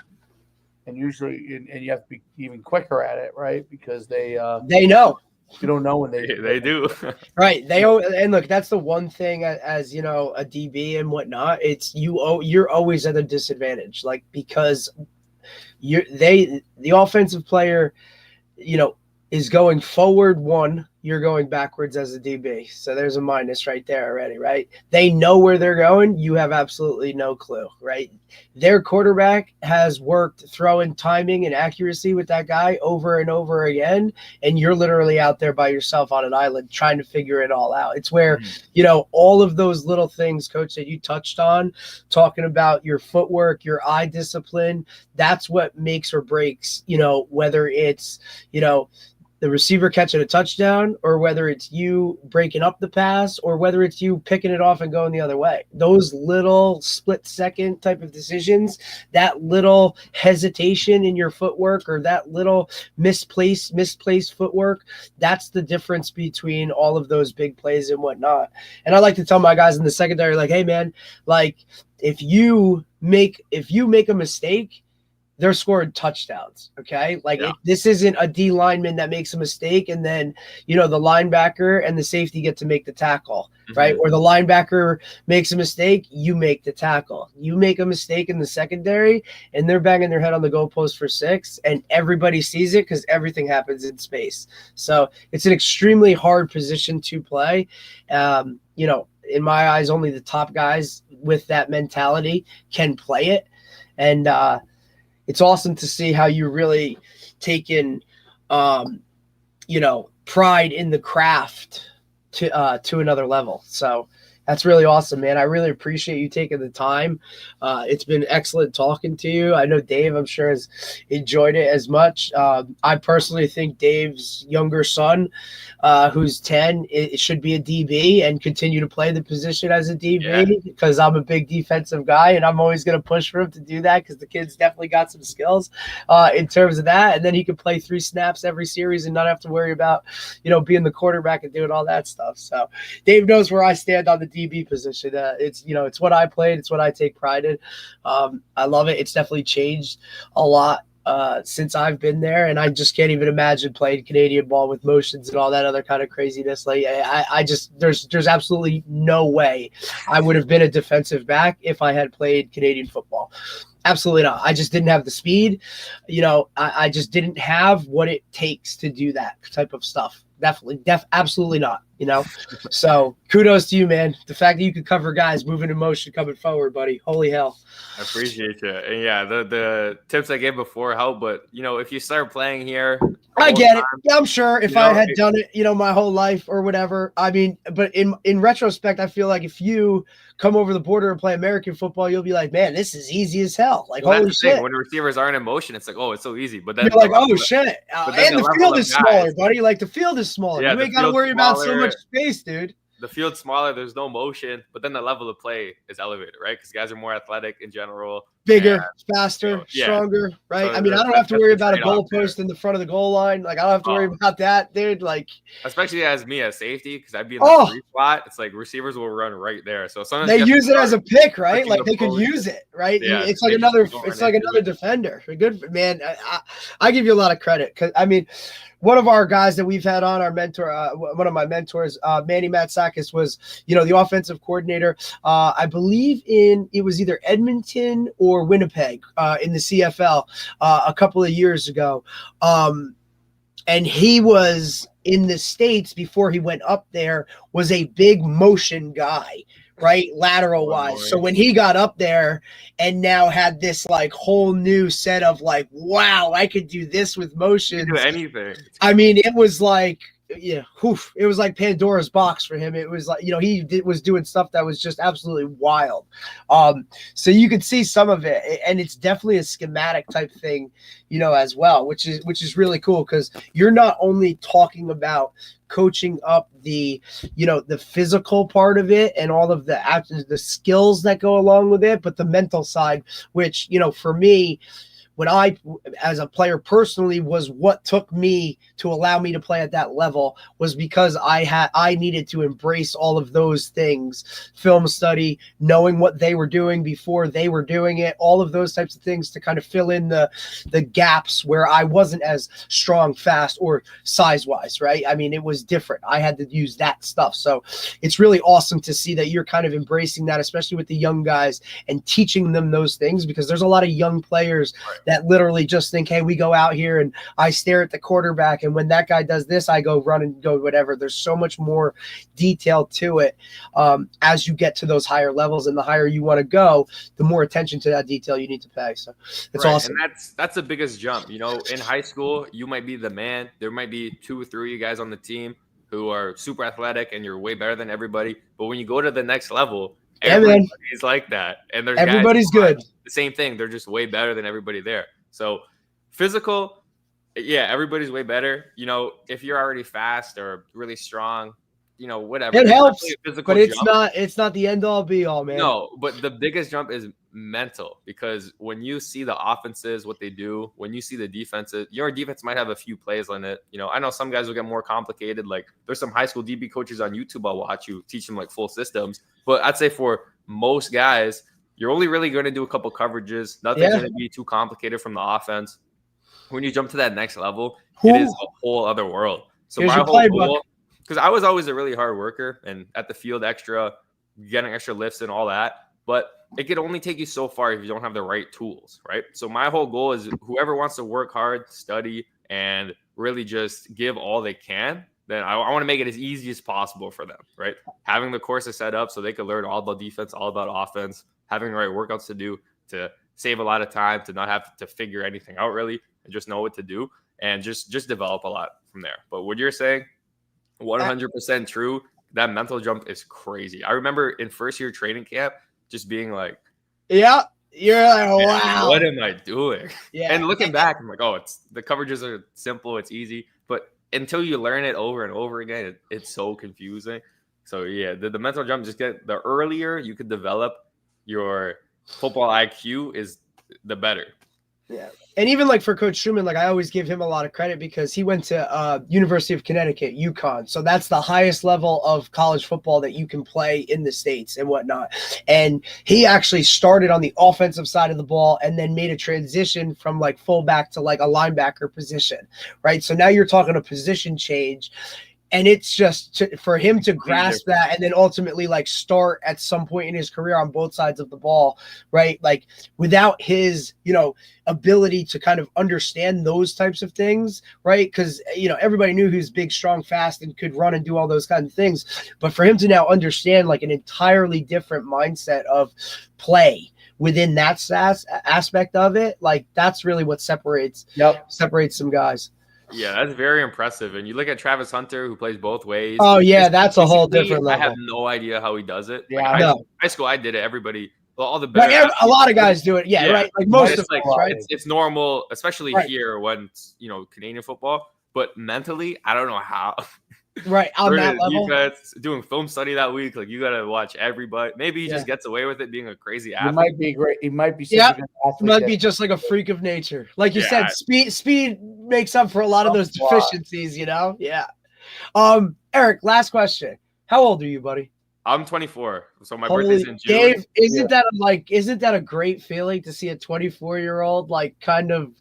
And usually, and you have to be even quicker at it, right? Because they know. You don't know when they do. Right. And look, that's the one thing as a DB and whatnot. It's you're always at a disadvantage, like because the offensive player, is going forward one, you're going backwards as a DB. So there's a minus right there already, right? They know where they're going. You have absolutely no clue, right? Their quarterback has worked throwing timing and accuracy with that guy over and over again. And you're literally out there by yourself on an island trying to figure it all out. It's where, all of those little things, Coach, that you touched on, talking about your footwork, your eye discipline, that's what makes or breaks, whether it's, the receiver catching a touchdown, or whether it's you breaking up the pass, or whether it's you picking it off and going the other way. Those little split-second type of decisions, that little hesitation in your footwork, or that little misplaced footwork, that's the difference between all of those big plays and whatnot. And I like to tell my guys in the secondary, like, hey, man, like if you make a mistake, they're scoring touchdowns. Okay. This isn't a D lineman that makes a mistake and then, the linebacker and the safety get to make the tackle, right? Or the linebacker makes a mistake, you make the tackle. You make a mistake in the secondary and they're banging their head on the goalpost for 6 and everybody sees it because everything happens in space. So it's an extremely hard position to play. In my eyes, only the top guys with that mentality can play it. And, it's awesome to see how you're really taking, pride in the craft to another level. So that's really awesome, man. I really appreciate you taking the time. It's been excellent talking to you. I know Dave, I'm sure, has enjoyed it as much. I personally think Dave's younger son, who's 10, it should be a DB and continue to play the position as a DB because I'm a big defensive guy and I'm always going to push for him to do that because the kid's definitely got some skills in terms of that. And then he can play 3 snaps every series and not have to worry about, being the quarterback and doing all that stuff. So Dave knows where I stand on the DB position. It's what I played. It's what I take pride in. I love it. It's definitely changed a lot since I've been there, and I just can't even imagine playing Canadian ball with motions and all that other kind of craziness. Like I just there's absolutely no way I would have been a defensive back if I had played Canadian football. Absolutely not. I just didn't have the speed. I just didn't have what it takes to do that type of stuff. Absolutely not. So kudos to you, man. The fact that you could cover guys moving in motion, coming forward, buddy. Holy hell. I appreciate you. And yeah, the tips I gave before help, but if you start playing here, I get it. Yeah, I'm sure if I had done it, my whole life or whatever. I mean, but in retrospect, I feel like if you come over the border and play American football, you'll be like, man, this is easy as hell. Like, holy shit. When receivers aren't in motion, it's like, oh, it's so easy. But then you're like, oh shit. And the field is smaller, buddy. Like the field is smaller. Yeah, you ain't got to worry about so much space, dude. The field's smaller, there's no motion, but then the level of play is elevated, right? Because guys are more athletic in general. Bigger, faster, stronger, right? So I mean, I don't have to worry about a goalpost in the front of the goal line. Like, I don't have to worry about that, dude. Like, especially as safety, because I'd be in the free spot. It's like receivers will run right there. So sometimes they use it as a pick, right? Like they could use it, right? Yeah, it's like another defender. Good man. I give you a lot of credit because I mean, one of our guys that we've had on, our mentor, one of my mentors, Manny Matsakis, was, the offensive coordinator. I believe it was either Edmonton or Winnipeg in the CFL a couple of years ago. And he was in the States before he went up there, was a big motion guy, right? Lateral wise. So when he got up there and now had this like whole new set of like, wow, I could do this with motion. Do anything. I mean, it was like, it was like Pandora's box for him. It was like, he was doing stuff that was just absolutely wild. So you could see some of it, and it's definitely a schematic type thing, as well, which is really cool because you're not only talking about coaching up the physical part of it and all of the skills that go along with it, but the mental side, which, for me, when I, as a player personally, was what took me to allow me to play at that level was because I needed to embrace all of those things, film study, knowing what they were doing before they were doing it, all of those types of things to kind of fill in the gaps where I wasn't as strong, fast, or size-wise, right? I mean, it was different. I had to use that stuff. So it's really awesome to see that you're kind of embracing that, especially with the young guys and teaching them those things, because there's a lot of young players that literally just think, hey, we go out here and I stare at the quarterback, and when that guy does this, I go run and go whatever. There's so much more detail to it as you get to those higher levels, and the higher you want to go, the more attention to that detail you need to pay. So it's awesome. And that's the biggest jump. In high school, you might be the man. There might be 2 or 3 guys on the team who are super athletic and you're way better than everybody. But when you go to the next level, everybody's like that. And there's everybody's good. The same thing. They're just way better than everybody there. So physical, everybody's way better. If you're already fast or really strong, whatever. It helps, but it's not the end all be all, man. No, but the biggest jump is mental, because when you see the offenses, what they do, when you see the defenses, your defense might have a few plays on it. I know some guys will get more complicated. Like there's some high school DB coaches on YouTube I'll watch you teach them like full systems. But I'd say for most guys, you're only really going to do a couple coverages. Nothing's going to be too complicated from the offense. When you jump to that next level, it is a whole other world. So my whole goal, because I was always a really hard worker and at the field getting extra lifts and all that, but it could only take you so far if you don't have the right tools, right? So my whole goal is whoever wants to work hard, study, and really just give all they can, then I want to make it as easy as possible for them, right? Having the courses set up so they can learn all about defense, all about offense, having the right workouts to do to save a lot of time, to not have to figure anything out really, and just know what to do and just develop a lot from there. But what you're saying, 100% true. That mental jump is crazy. I remember in first year training camp, just being like, yeah, you're like, wow, what am I doing? Yeah. And looking back, I'm like, the coverages are simple, it's easy. But until you learn it over and over again, it's so confusing. So the mental jump, the earlier you could develop your football IQ is the better. Yeah. And even like for Coach Schuman, like I always give him a lot of credit because he went to University of Connecticut, UConn. So that's the highest level of college football that you can play in the States and whatnot. And he actually started on the offensive side of the ball and then made a transition from like fullback to like a linebacker position, right? So now you're talking a position change. And it's just for him to grasp that and then ultimately like start at some point in his career on both sides of the ball, right? Like without his, ability to kind of understand those types of things, right? Because, everybody knew he was big, strong, fast, and could run and do all those kinds of things. But for him to now understand like an entirely different mindset of play within that aspect of it, like that's really what separates some guys. Yeah, that's very impressive. And you look at Travis Hunter, who plays both ways. Oh, yeah, that's a whole different level. I have no idea how he does it. Yeah, like high school, I did it. Everybody, all the better. A lot of guys do it. Yeah, right. Like most of us, right? It's normal, especially here when it's, Canadian football. But mentally, I don't know how. Right, on that level. Defense, doing film study that week, like you got to watch everybody. Maybe he just gets away with it being a crazy athlete. He might be great. He might be. Might be just like a freak of nature. Like you said, speed makes up for a lot of those deficiencies. Yeah. Eric, last question. How old are you, buddy? I'm 24, so my birthday's in June. Dave, isn't that a great feeling to see a 24-year-old like kind of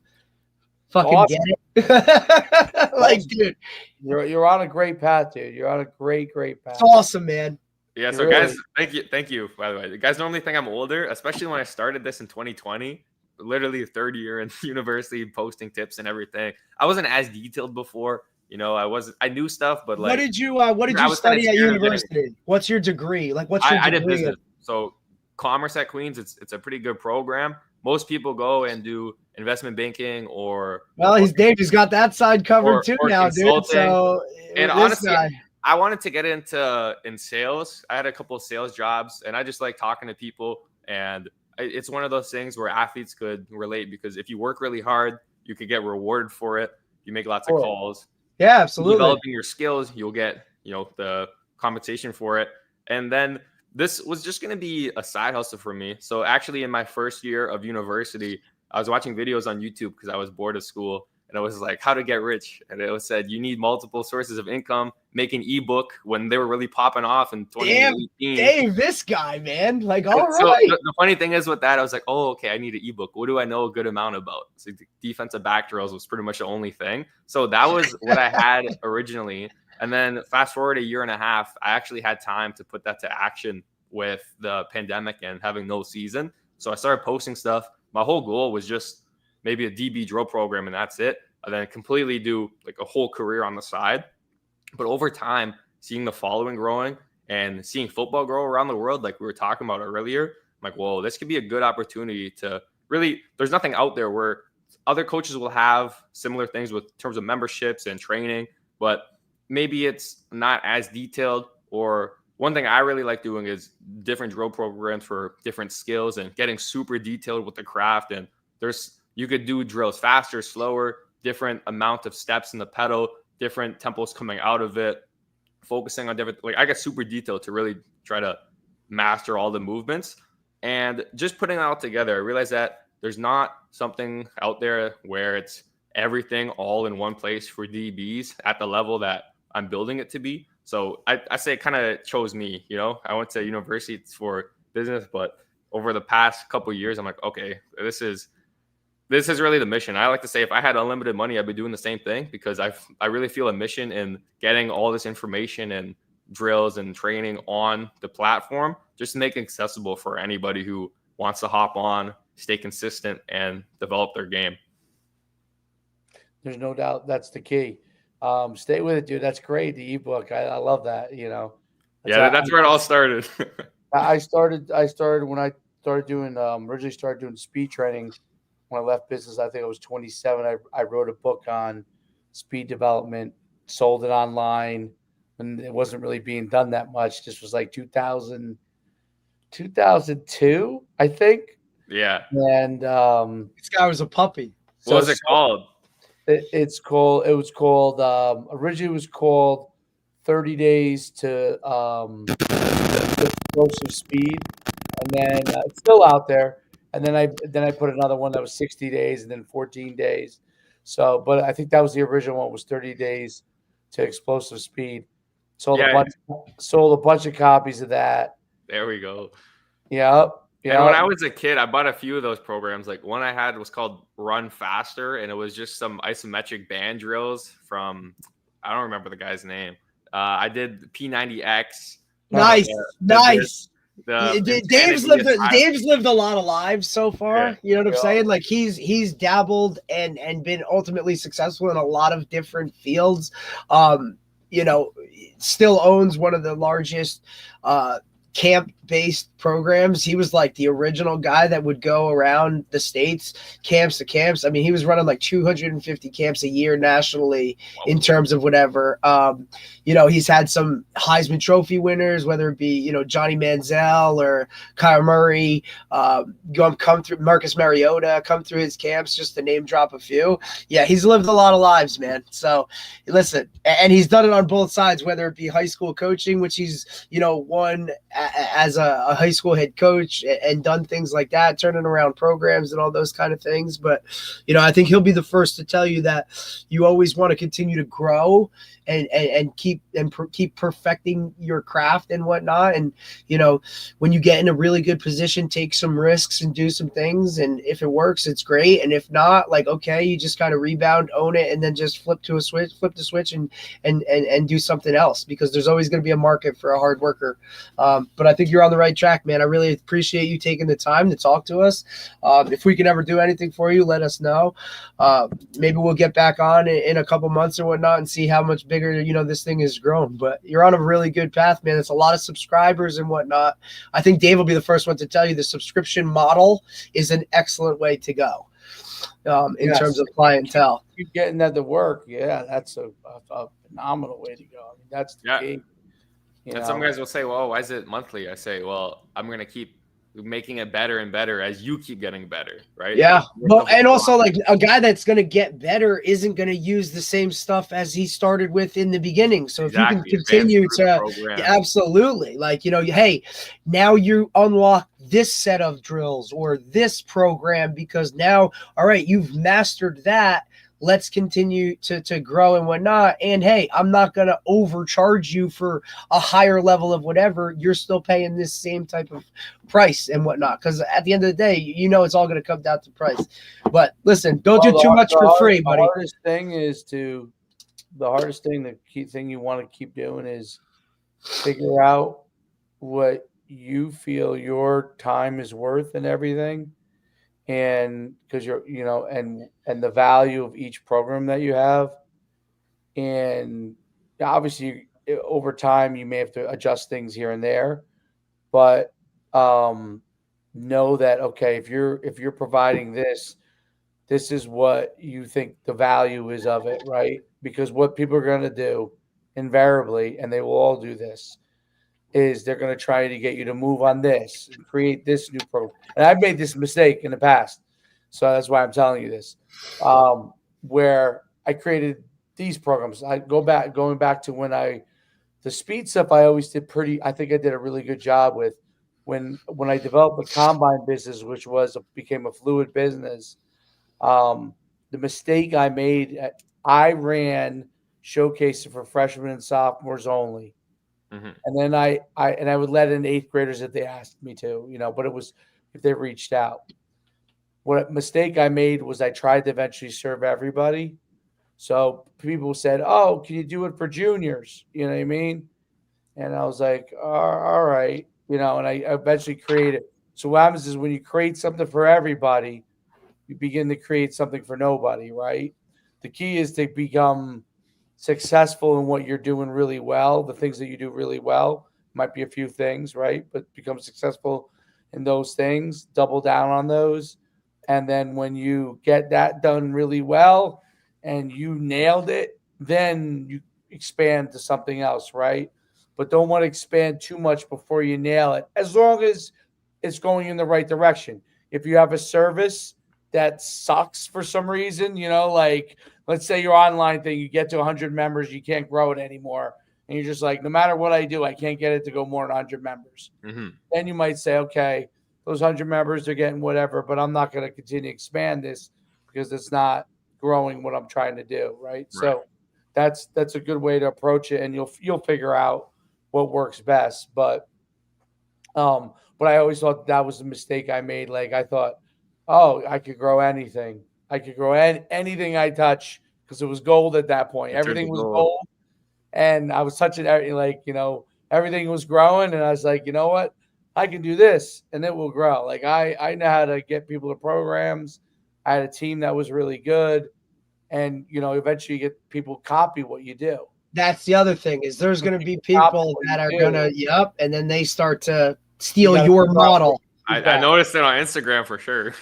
fucking get it? Like, dude, you're on a great path, dude. You're on a great path. It's awesome, man. Yeah, so guys, thank you, by the way. The guys normally think I'm older, especially when I started this in 2020, literally third year in university, posting tips and everything. I wasn't as detailed before. I knew stuff, but like, what did you study at university? What's your degree? Like, what's your degree? I did business. So commerce at Queens, it's a pretty good program. Most people go and do investment banking or Dave's got that side covered too now, dude. So and honestly, I wanted to get in sales. I had a couple of sales jobs, and I just like talking to people. And it's one of those things where athletes could relate because if you work really hard, you could get rewarded for it. You make lots of calls. Yeah, absolutely. Developing your skills, you'll get the compensation for it. And then this was just going to be a side hustle for me. So actually in my first year of university, I was watching videos on YouTube because I was bored of school. And it was like, how to get rich. And it was said, you need multiple sources of income, make an ebook when they were really popping off in 2018. Damn, Dave, this guy, man. Like, all right. So the funny thing is with that, I was like, oh, okay, I need an ebook. What do I know a good amount about? So the defensive back drills was pretty much the only thing. So that was what I had originally. And then fast forward a year and a half, I actually had time to put that to action with the pandemic and having no season. So I started posting stuff. My whole goal was just maybe a DB drill program and that's it. And then completely do like a whole career on the side. But over time, seeing the following growing and seeing football grow around the world, like we were talking about earlier, I'm like, whoa, this could be a good opportunity to really, there's nothing out there where other coaches will have similar things with terms of memberships and training, but maybe it's not as detailed. Or one thing I really like doing is different drill programs for different skills and getting super detailed with the craft. And you could do drills faster, slower, different amount of steps in the pedal, different tempos coming out of it, focusing on different, like I got super detailed to really try to master all the movements. And just putting it all together, I realized that there's not something out there where it's everything all in one place for DBs at the level that I'm building it to be. So I say it kind of chose me, I went to university for business, but over the past couple of years, I'm like, okay, this is really the mission. I like to say if I had unlimited money, I'd be doing the same thing because I really feel a mission in getting all this information and drills and training on the platform, just to make it accessible for anybody who wants to hop on, stay consistent, and develop their game. There's no doubt that's the key. Stay with it, dude. That's great. The ebook. I love that, That's where it all started. I started when I started doing originally started doing speed training. When I left business, I think I was 27. I wrote a book on speed development, sold it online, and it wasn't really being done that much. This was like 2002, I think. Yeah. And this guy was a puppy. What was it called? Originally it was called 30 Days to Explosive Speed. And then it's still out there. And then I put another one that was 60 days and then 14 days. So, but I think that was the original one, was 30 days to explosive speed. Sold a bunch of copies of that. There we go. Yep. And when I was a kid, I bought a few of those programs. Like one I had was called Run Faster, and it was just some isometric band drills from, I don't remember the guy's name. I did P90X. Nice. Dave's lived a lot of lives so far. Yeah. You know what I'm saying? Like he's dabbled and been ultimately successful in a lot of different fields. Still owns one of the largest camp-based programs. He was like the original guy that would go around the states, camps to camps. I mean, he was running like 250 camps a year nationally in terms of whatever. He's had some Heisman Trophy winners, whether it be, Johnny Manziel or Kyler Murray, come through Marcus Mariota, come through his camps, just to name drop a few. Yeah, he's lived a lot of lives, man. So listen, and he's done it on both sides, whether it be high school coaching, which he's, won as a high school head coach and done things like that, turning around programs and all those kind of things. But, I think he'll be the first to tell you that you always want to continue to grow and keep perfecting your craft and whatnot. And, when you get in a really good position, take some risks and do some things. And if it works, it's great. And if not, like, okay, you just kind of rebound, own it, and then just flip the switch and do something else, because there's always going to be a market for a hard worker. But I think you're on the right track, man. I really appreciate you taking the time to talk to us. If we can ever do anything for you, let us know. Maybe we'll get back on in a couple months or whatnot and see how much bigger, this thing has grown. But you're on a really good path, man. It's a lot of subscribers and whatnot. I think Dave will be the first one to tell you the subscription model is an excellent way to go in terms of clientele. You're getting that to work. Yeah, that's a phenomenal way to go. I mean, that's the key. And some guys will say, well, why is it monthly? I say, well, I'm going to keep making it better and better as you keep getting better, right? Yeah. Well, and also, like, a guy that's going to get better isn't going to use the same stuff as he started with in the beginning. So if you can continue to, absolutely, like, hey, now you unlock this set of drills or this program, because now, all right, you've mastered that. Let's continue to grow and whatnot. And hey, I'm not going to overcharge you for a higher level of whatever. You're still paying this same type of price and whatnot. Because at the end of the day, it's all going to come down to price. But listen, don't do too much for free, buddy. The key thing you want to keep doing is figure out what you feel your time is worth and everything. And because you're, and the value of each program that you have. And obviously over time you may have to adjust things here and there, but know that, okay, if you're providing this is what you think the value is of it, right? Because what people are going to do invariably, and they will all do this, is they're going to try to get you to move on this and create this new program. And I've made this mistake in the past. So that's why I'm telling you this, where I created these programs. Going back to the speed stuff, I always did I think I did a really good job with when I developed the combine business, which became a fluid business. The mistake I made, I ran showcases for freshmen and sophomores only. Mm-hmm. And then I would let in 8th graders if they asked me to, but it was if they reached out. What mistake I made was I tried to eventually serve everybody. So people said, oh, can you do it for juniors? You know what I mean? And I was like, all right, and I eventually created. So what happens is when you create something for everybody, you begin to create something for nobody, right? The key is to become successful in what you're doing really well. The things that you do really well might be a few things, right? But become successful in those things, double down on those. And then when you get that done really well and you nailed it, then you expand to something else, right? But don't want to expand too much before you nail it, as long as it's going in the right direction. If you have a service that sucks for some reason, like let's say your online thing, you get to 100 members, you can't grow it anymore. And you're just like, no matter what I do, I can't get it to go more than 100 members. Mm-hmm. Then you might say, okay, those 100 members are getting whatever, but I'm not going to continue to expand this because it's not growing what I'm trying to do, right? So that's a good way to approach it, and you'll figure out what works best. But I always thought that was a mistake I made. Like I thought, oh, I could grow anything. I could grow anything I touch because it was gold at that point. Everything was gold, and I was touching everything was growing, and I was like, you know what? I can do this, and it will grow. Like I know how to get people to programs. I had a team that was really good, and eventually you get people copy what you do. That's the other thing is there's going to be people that are going to, and then they start to steal your model. I noticed it on Instagram for sure.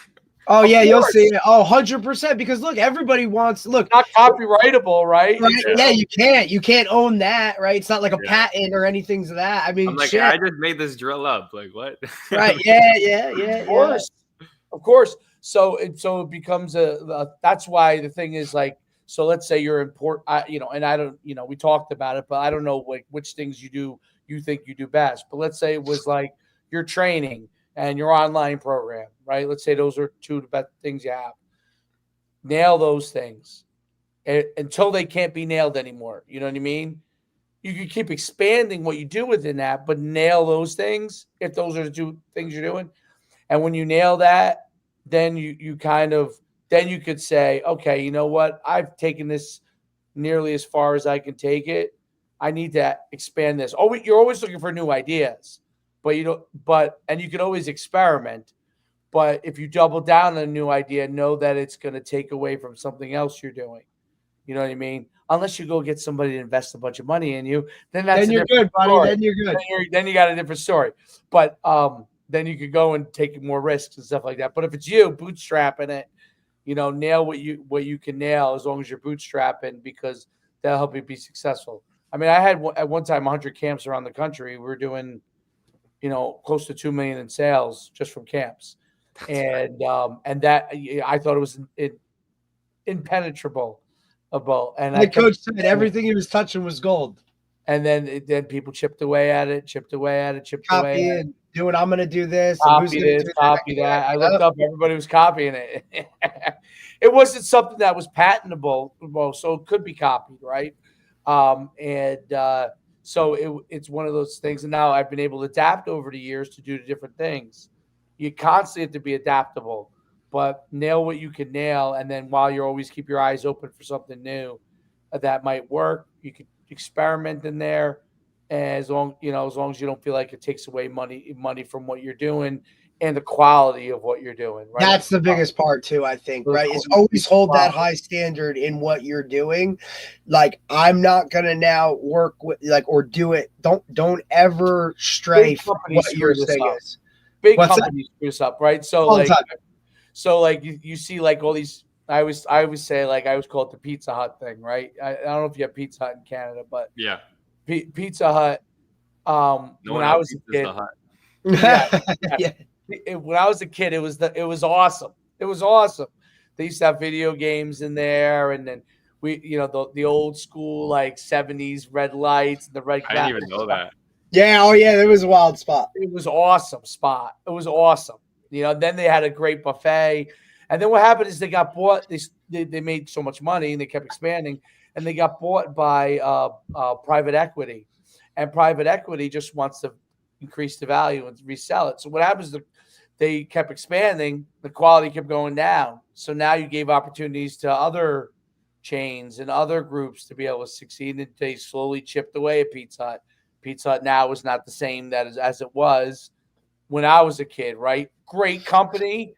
Oh, yeah, you'll see it. Oh, 100%. Because, look, everybody wants – look. It's not copyrightable, right? Yeah, you can't. You can't own that, right? It's not like a patent or anything to that. I mean, I'm like, I just made this drill up. Like, what? Right, yeah. Of course. So it becomes that's why the thing is like, so let's say you're important, and I don't, we talked about it, but I don't know which things you think you do best. But let's say it was like your training and your online program, right? Let's say those are two of the best things you have. Nail those things until they can't be nailed anymore. You know what I mean? You can keep expanding what you do within that, but nail those things if those are the two things you're doing. And when you nail that, then you could say, okay, you know what? I've taken this nearly as far as I can take it. I need to expand this. Oh, you're always looking for new ideas, and you can always experiment. But if you double down on a new idea, know that it's going to take away from something else you're doing. You know what I mean? Unless you go get somebody to invest a bunch of money in you, then you're good, buddy. Story. Then you're good. Then you got a different story. But then you could go and take more risks and stuff like that. But if it's you bootstrapping it, nail what you can nail as long as you're bootstrapping, because that'll help you be successful. I mean, I had at one time 100 camps around the country. We were doing, close to $2 million in sales just from camps. And that I thought it was impenetrable. And the coach said everything he was touching was gold. And then people chipped away at it. Do it. I'm going to do this. Copy this, copy that. I looked up. Everybody was copying it. It wasn't something that was patentable, so it could be copied, right? So it's one of those things. And now I've been able to adapt over the years to do different things. You constantly have to be adaptable, but nail what you can nail. And then while you're always keep your eyes open for something new that might work, you could experiment in there. As long as you don't feel like it takes away money from what you're doing and the quality of what you're doing. Right? That's the biggest part too, I think, right? Is always hold that high standard in what you're doing. Like, I'm not gonna now work with or do it. Don't ever stray from what your thing is. Big companies screw this up, right? So you see like all these. I always say, like, I always call it the Pizza Hut thing, right? I don't know if you have Pizza Hut in Canada, but yeah. Pizza Hut. When I was a kid, when I was a kid, it was awesome. It was awesome. They used to have video games in there, and then we, the old school like 70s red lights and the red. I didn't even know that. Yeah. Oh yeah, it was a wild spot. It was awesome spot. It was awesome. Then they had a great buffet, and then what happened is they got bought. They made so much money and they kept expanding. And they got bought by private equity, and private equity just wants to increase the value and resell it. So what happens is they kept expanding, the quality kept going down. So now you gave opportunities to other chains and other groups to be able to succeed, and they slowly chipped away at Pizza Hut. Pizza Hut now is not the same as it was when I was a kid, right? Great company,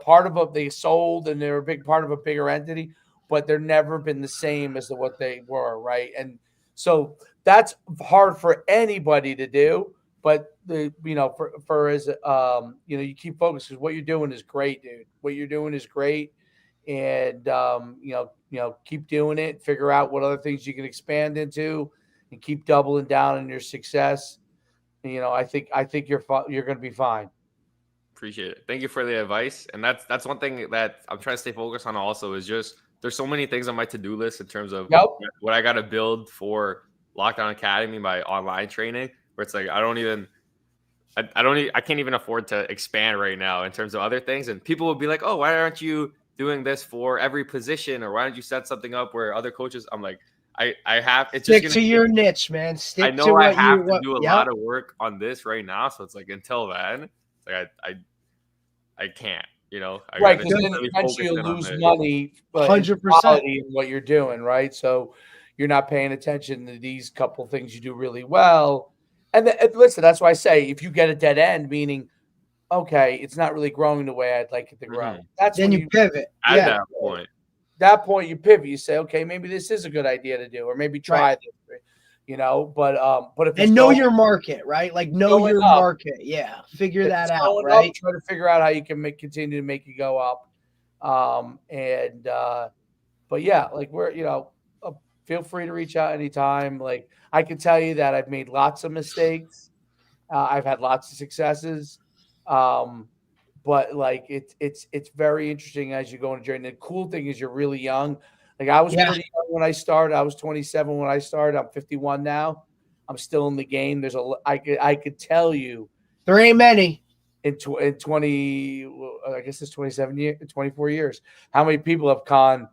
part of it they sold, and they're a big part of a bigger entity. But they're never been the same as what they were, right? And so that's hard for anybody to do. But you keep focused, because what you're doing is great, dude. What you're doing is great, and keep doing it. Figure out what other things you can expand into, and keep doubling down on your success. I think you're going to be fine. Appreciate it. Thank you for the advice. And that's one thing that I'm trying to stay focused on. Also, is just. There's so many things on my to-do list in terms of what I got to build for Lockdown Academy, my online training, where it's like I don't even I can't even afford to expand right now in terms of other things. And people will be like, oh, why aren't you doing this for every position? Or why don't you set something up where other coaches, I'm like, I have, it's Stick just to your niche, man. Stick I know to I what have you to do a lot of work on this right now. So it's like, until then, it's like, I can't, I Right, gotta because then really eventually focus you'll in on lose this. money, but 100%. quality in what you're doing, right? So you're not paying attention to these couple things you do really well. And listen, that's why I say if you get a dead end, meaning okay, it's not really growing the way I'd like it to grow. Mhm. That's Then when you pivot. At Yeah. that point. That point you pivot. You say, okay, maybe this is a good idea to do, or maybe try this. But if it's And know going, your market, right? Like know going your up, market. Yeah. Figure if that it's out, going right? up, try to figure out how you can continue to make it go up. But yeah, like feel free to reach out anytime. Like I can tell you that I've made lots of mistakes. I've had lots of successes. But like it's very interesting as you go on a journey. The cool thing is you're really young. Like I was pretty young when I started. I was 27 when I started. I'm 51 now. I'm still in the game. I could tell you there ain't many in 20. I guess it's 24 years. How many people have gone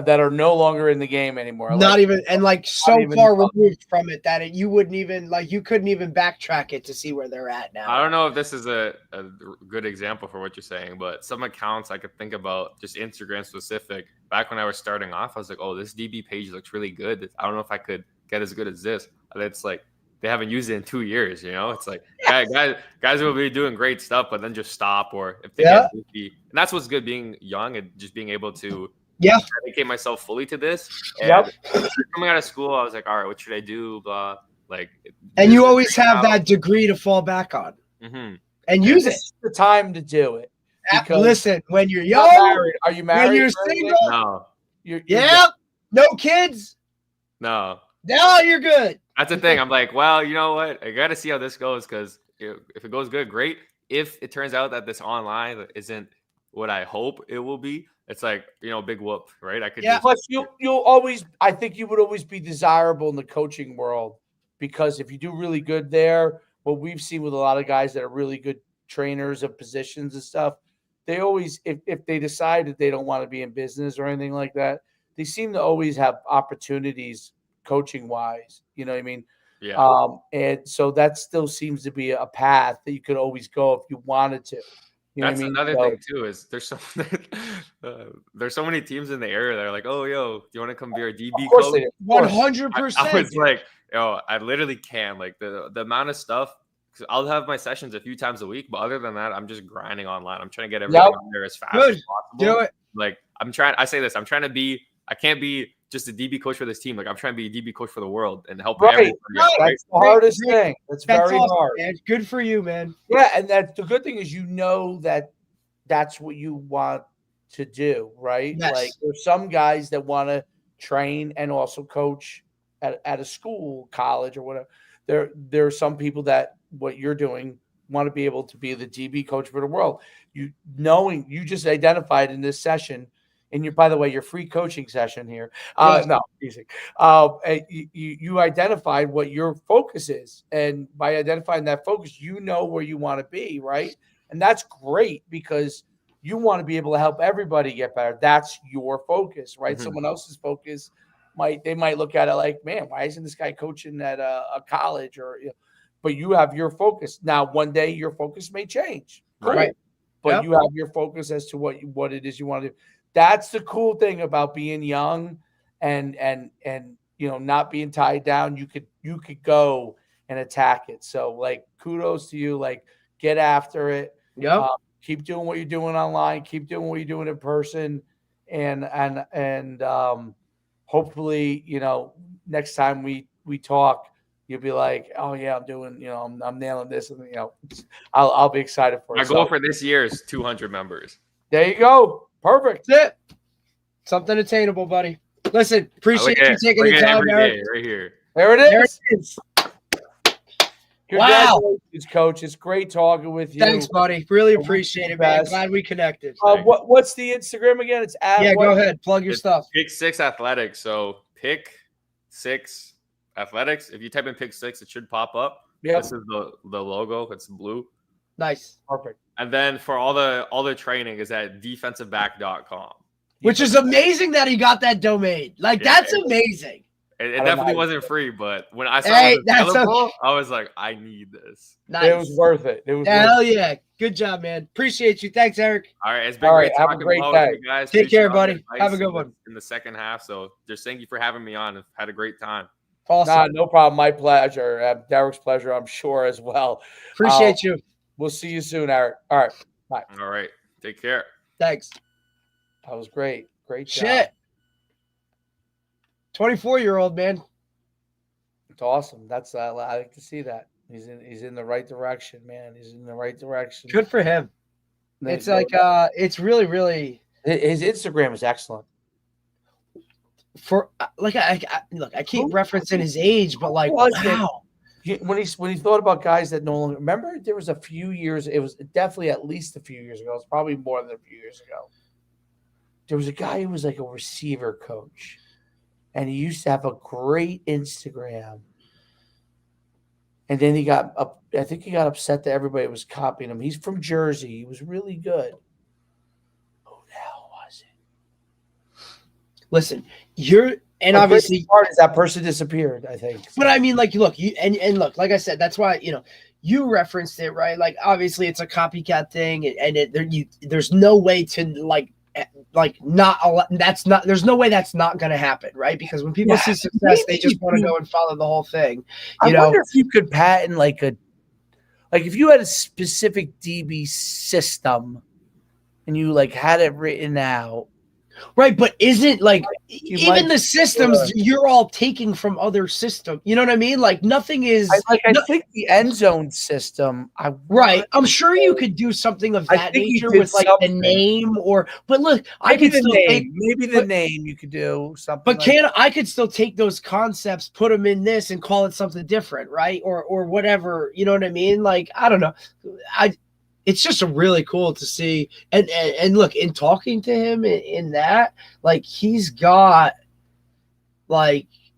that are no longer in the game anymore? Not even, and like so even far removed from it that you wouldn't even you couldn't even backtrack it to see where they're at now. I don't know if this is a good example for what you're saying, but some accounts I could think about, just Instagram specific. Back when I was starting off, I was like, oh, this DB page looks really good. I don't know if I could get as good as this. And it's like they haven't used it in 2 years. It's like guys will be doing great stuff, but then just stop, or if they get goofy. And that's what's good, being young and just being able to dedicate myself fully to this. And coming out of school, I was like, all right, what should I do? Blah. And you always have that degree to fall back on, and use it. This is the time to do it. Listen, when you're young, are you married? When you're single, no. You're no kids, no, you're good. That's the thing. I'm like, well, you know what? I got to see how this goes, because if it goes good, great. If it turns out that this online isn't what I hope it will be, it's like, big whoop, right? I could. Plus, you'll always. I think you would always be desirable in the coaching world, because if you do really good there, what we've seen with a lot of guys that are really good trainers of positions and stuff, they always, if they decide that they don't want to be in business or anything like that, they seem to always have opportunities coaching wise. You know what I mean? Yeah. And so that still seems to be a path that you could always go if you wanted to. That's another thing too, is there's so many teams in the area that are like, oh, yo, do you want to come be our DB coach? 100%. I was like, I literally can. Like the amount of stuff, because I'll have my sessions a few times a week, but other than that, I'm just grinding online. I'm trying to get everything on there as fast as possible. Do it. Like I can't be just a DB coach for this team. Like I'm trying to be a DB coach for the world and help everybody. That's the hardest thing. That's very awesome, hard. Man. Good for you, man. Yeah, and that's the good thing is that's what you want to do, right? Yes. Like there's some guys that want to train and also coach at a school, college, or whatever. There are some people that what you're doing want to be able to be the DB coach for the world. You just identified in this session. And by the way, your free coaching session here. No, easy. You identified what your focus is. And by identifying that focus, you know where you want to be, right? And that's great, because you want to be able to help everybody get better. That's your focus, right? Mm-hmm. Someone else's focus might look at it like, man, why isn't this guy coaching at a college? But you have your focus. Now, one day your focus may change. Right. But you have your focus as to what it is you want to do. That's the cool thing about being young and not being tied down. You could go and attack it. So like kudos to you. Like get after it. Yeah. Keep doing what you're doing online. Keep doing what you're doing in person. And hopefully, next time we talk, you'll be like, oh yeah, I'm doing, I'm nailing this, and I'll be excited for it. My goal for this year is 200 members. There you go. Perfect. That's it. Something attainable, buddy. Listen, appreciate you taking the time, Eric. Right here. There it is. There it is. Congratulations, Coach. It's great talking with you. Thanks, buddy. Really appreciate it, man. Glad we connected. What's the Instagram again? It's go ahead. Plug your stuff. Pix Six Athletics. So Pix Six Athletics. If you type in Pix Six, it should pop up. Yep. This is the logo. It's blue. Nice. Perfect. And then for all the training is at defensiveback.com. Which is amazing that he got that domain. Like, Yeah, that's amazing. It definitely wasn't free, but when I saw Hey, it was that's available, I was like, I need this. Nice. It was worth it. It was Hell worth it. yeah. Good job, man. Appreciate you. Thanks, Eric. All right, it's been All great right, have a talking great about day. you guys. Take care, Appreciate all the buddy. Have a advice good one. in the second half. So just thank you for having me on. I've had a great time. Awesome. Nah, no problem. My pleasure. Derek's pleasure, I'm sure, as well. Appreciate you. We'll see you soon, Eric. All right. Bye. All right. Take care. Thanks. That was great. Great job. Shit. 24-year-old, man. It's awesome. That's I like to see that. He's in the right direction, man. He's in the right direction. Good for him. It's like it's really, really his Instagram is excellent. For like I look, I keep referencing his age, but like wow. When he thought about guys that no longer remember, there was a few years. It was definitely at least a few years ago. It's probably more than a few years ago. There was a guy who was like a receiver coach, and he used to have a great Instagram. And then he got up. I think he got upset that everybody was copying him. He's from Jersey. He was really good. Who the hell was it? Listen, and obviously part is that person disappeared, I think. But I mean, like, look, you and look, like I said, that's why you referenced it, right? Like, obviously, it's a copycat thing, and there's no way to there's no way that's not going to happen, right? Because when people see success, they just want to go and follow the whole thing. I wonder if you could patent if you had a specific DB system and you had it written out. Right, but isn't even the systems you're all taking from other systems? You know what I mean? Like nothing is. I think the end zone system. I'm sure you could do something of that nature with the name but look, I could still take maybe the name you could do something. But I could still take those concepts, put them in this, and call it something different, right? Or whatever. You know what I mean? Like I don't know. It's just really cool to see. And look, in talking to him in that, he's got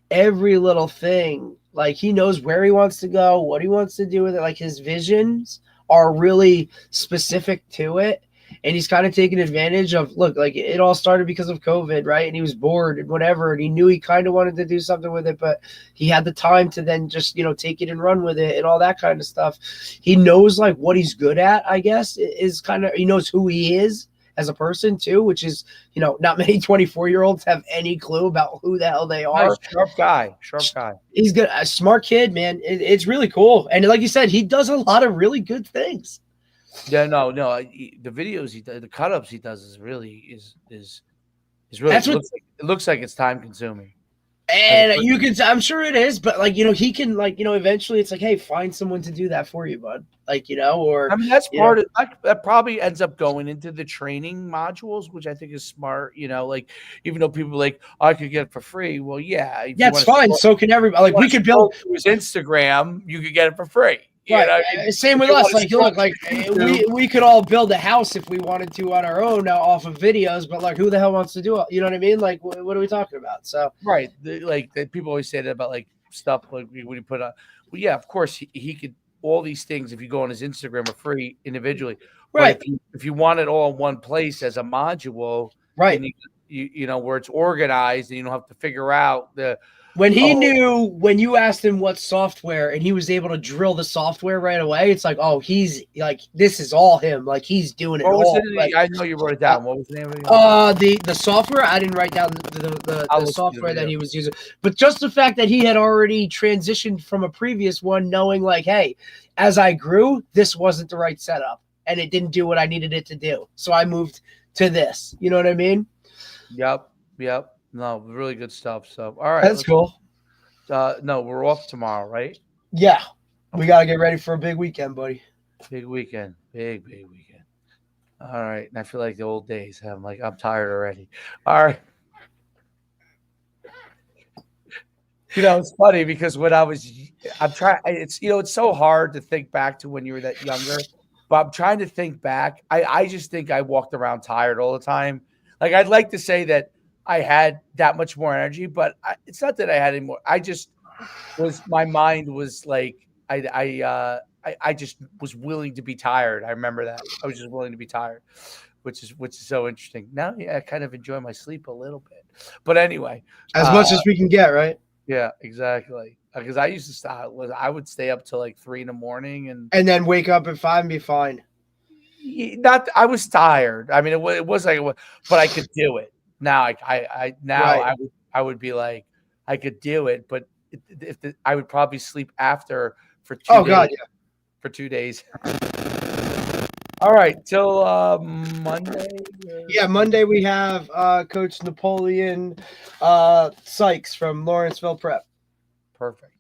every little thing. Like he knows where he wants to go, what he wants to do with it. Like his visions are really specific to it. And he's kind of taking advantage of, it all started because of COVID, right? And he was bored and whatever. And he knew he kind of wanted to do something with it, but he had the time to then just, take it and run with it and all that kind of stuff. He knows what he's good at, I guess, is he knows who he is as a person too, which is, not many 24-year-olds have any clue about who the hell they are. Sharp guy. He's good. A smart kid, man. It's really cool. And like you said, he does a lot of really good things. Yeah, no. The videos he does, the cut-ups he does is really is really. It looks like it's time consuming. And I'm sure it is, but he can eventually it's hey, find someone to do that for you, bud. Or I mean that's part of that probably ends up going into the training modules, which I think is smart. Even though people are I could get it for free. Well, yeah, it's fine. So can everybody. We could build his Instagram. You could get it for free. Right. Same with us. We could all build a house if we wanted to on our own now off of videos, but who the hell wants to do it? You know what I mean? What are we talking about? So right, people always say that about stuff when you put on. Well, yeah, of course he could all these things if you go on his Instagram are free individually. Right. But if you want it all in one place as a module, right? You where it's organized and you don't have to figure out the. When he knew, when you asked him what software and he was able to drill the software right away, it's he's this is all him. He's doing it all. I know you wrote it down. What was the name of it? The software, I didn't write down the software that he was using. But just the fact that he had already transitioned from a previous one, knowing hey, as I grew, this wasn't the right setup. And it didn't do what I needed it to do. So I moved to this. You know what I mean? Yep. No, really good stuff. So, all right. That's cool. No, we're off tomorrow, right? Yeah. We got to get ready for a big weekend, buddy. Big weekend. Big weekend. All right. And I feel like the old days. I'm tired already. All right. It's funny because when I'm trying, it's so hard to think back to when you were that younger, but I'm trying to think back. I just think I walked around tired all the time. I'd like to say that I had that much more energy, but it's not that I had any more. I just my mind was I just was willing to be tired. I remember that. I was just willing to be tired, which is so interesting. Now, yeah, I kind of enjoy my sleep a little bit. But anyway, As much as we can get, right? yeah, exactly. Because I used to stop. I would stay up till like 3 a.m. And then wake up at 5 and be fine. Not. I was tired. I mean, it was like, but I could do it. Now, I would be like, I could do it, but I would probably sleep after for 2 days. God, yeah. For 2 days. All right, till Monday. Yeah, Monday we have Coach Napoleon Sykes from Lawrenceville Prep. Perfect.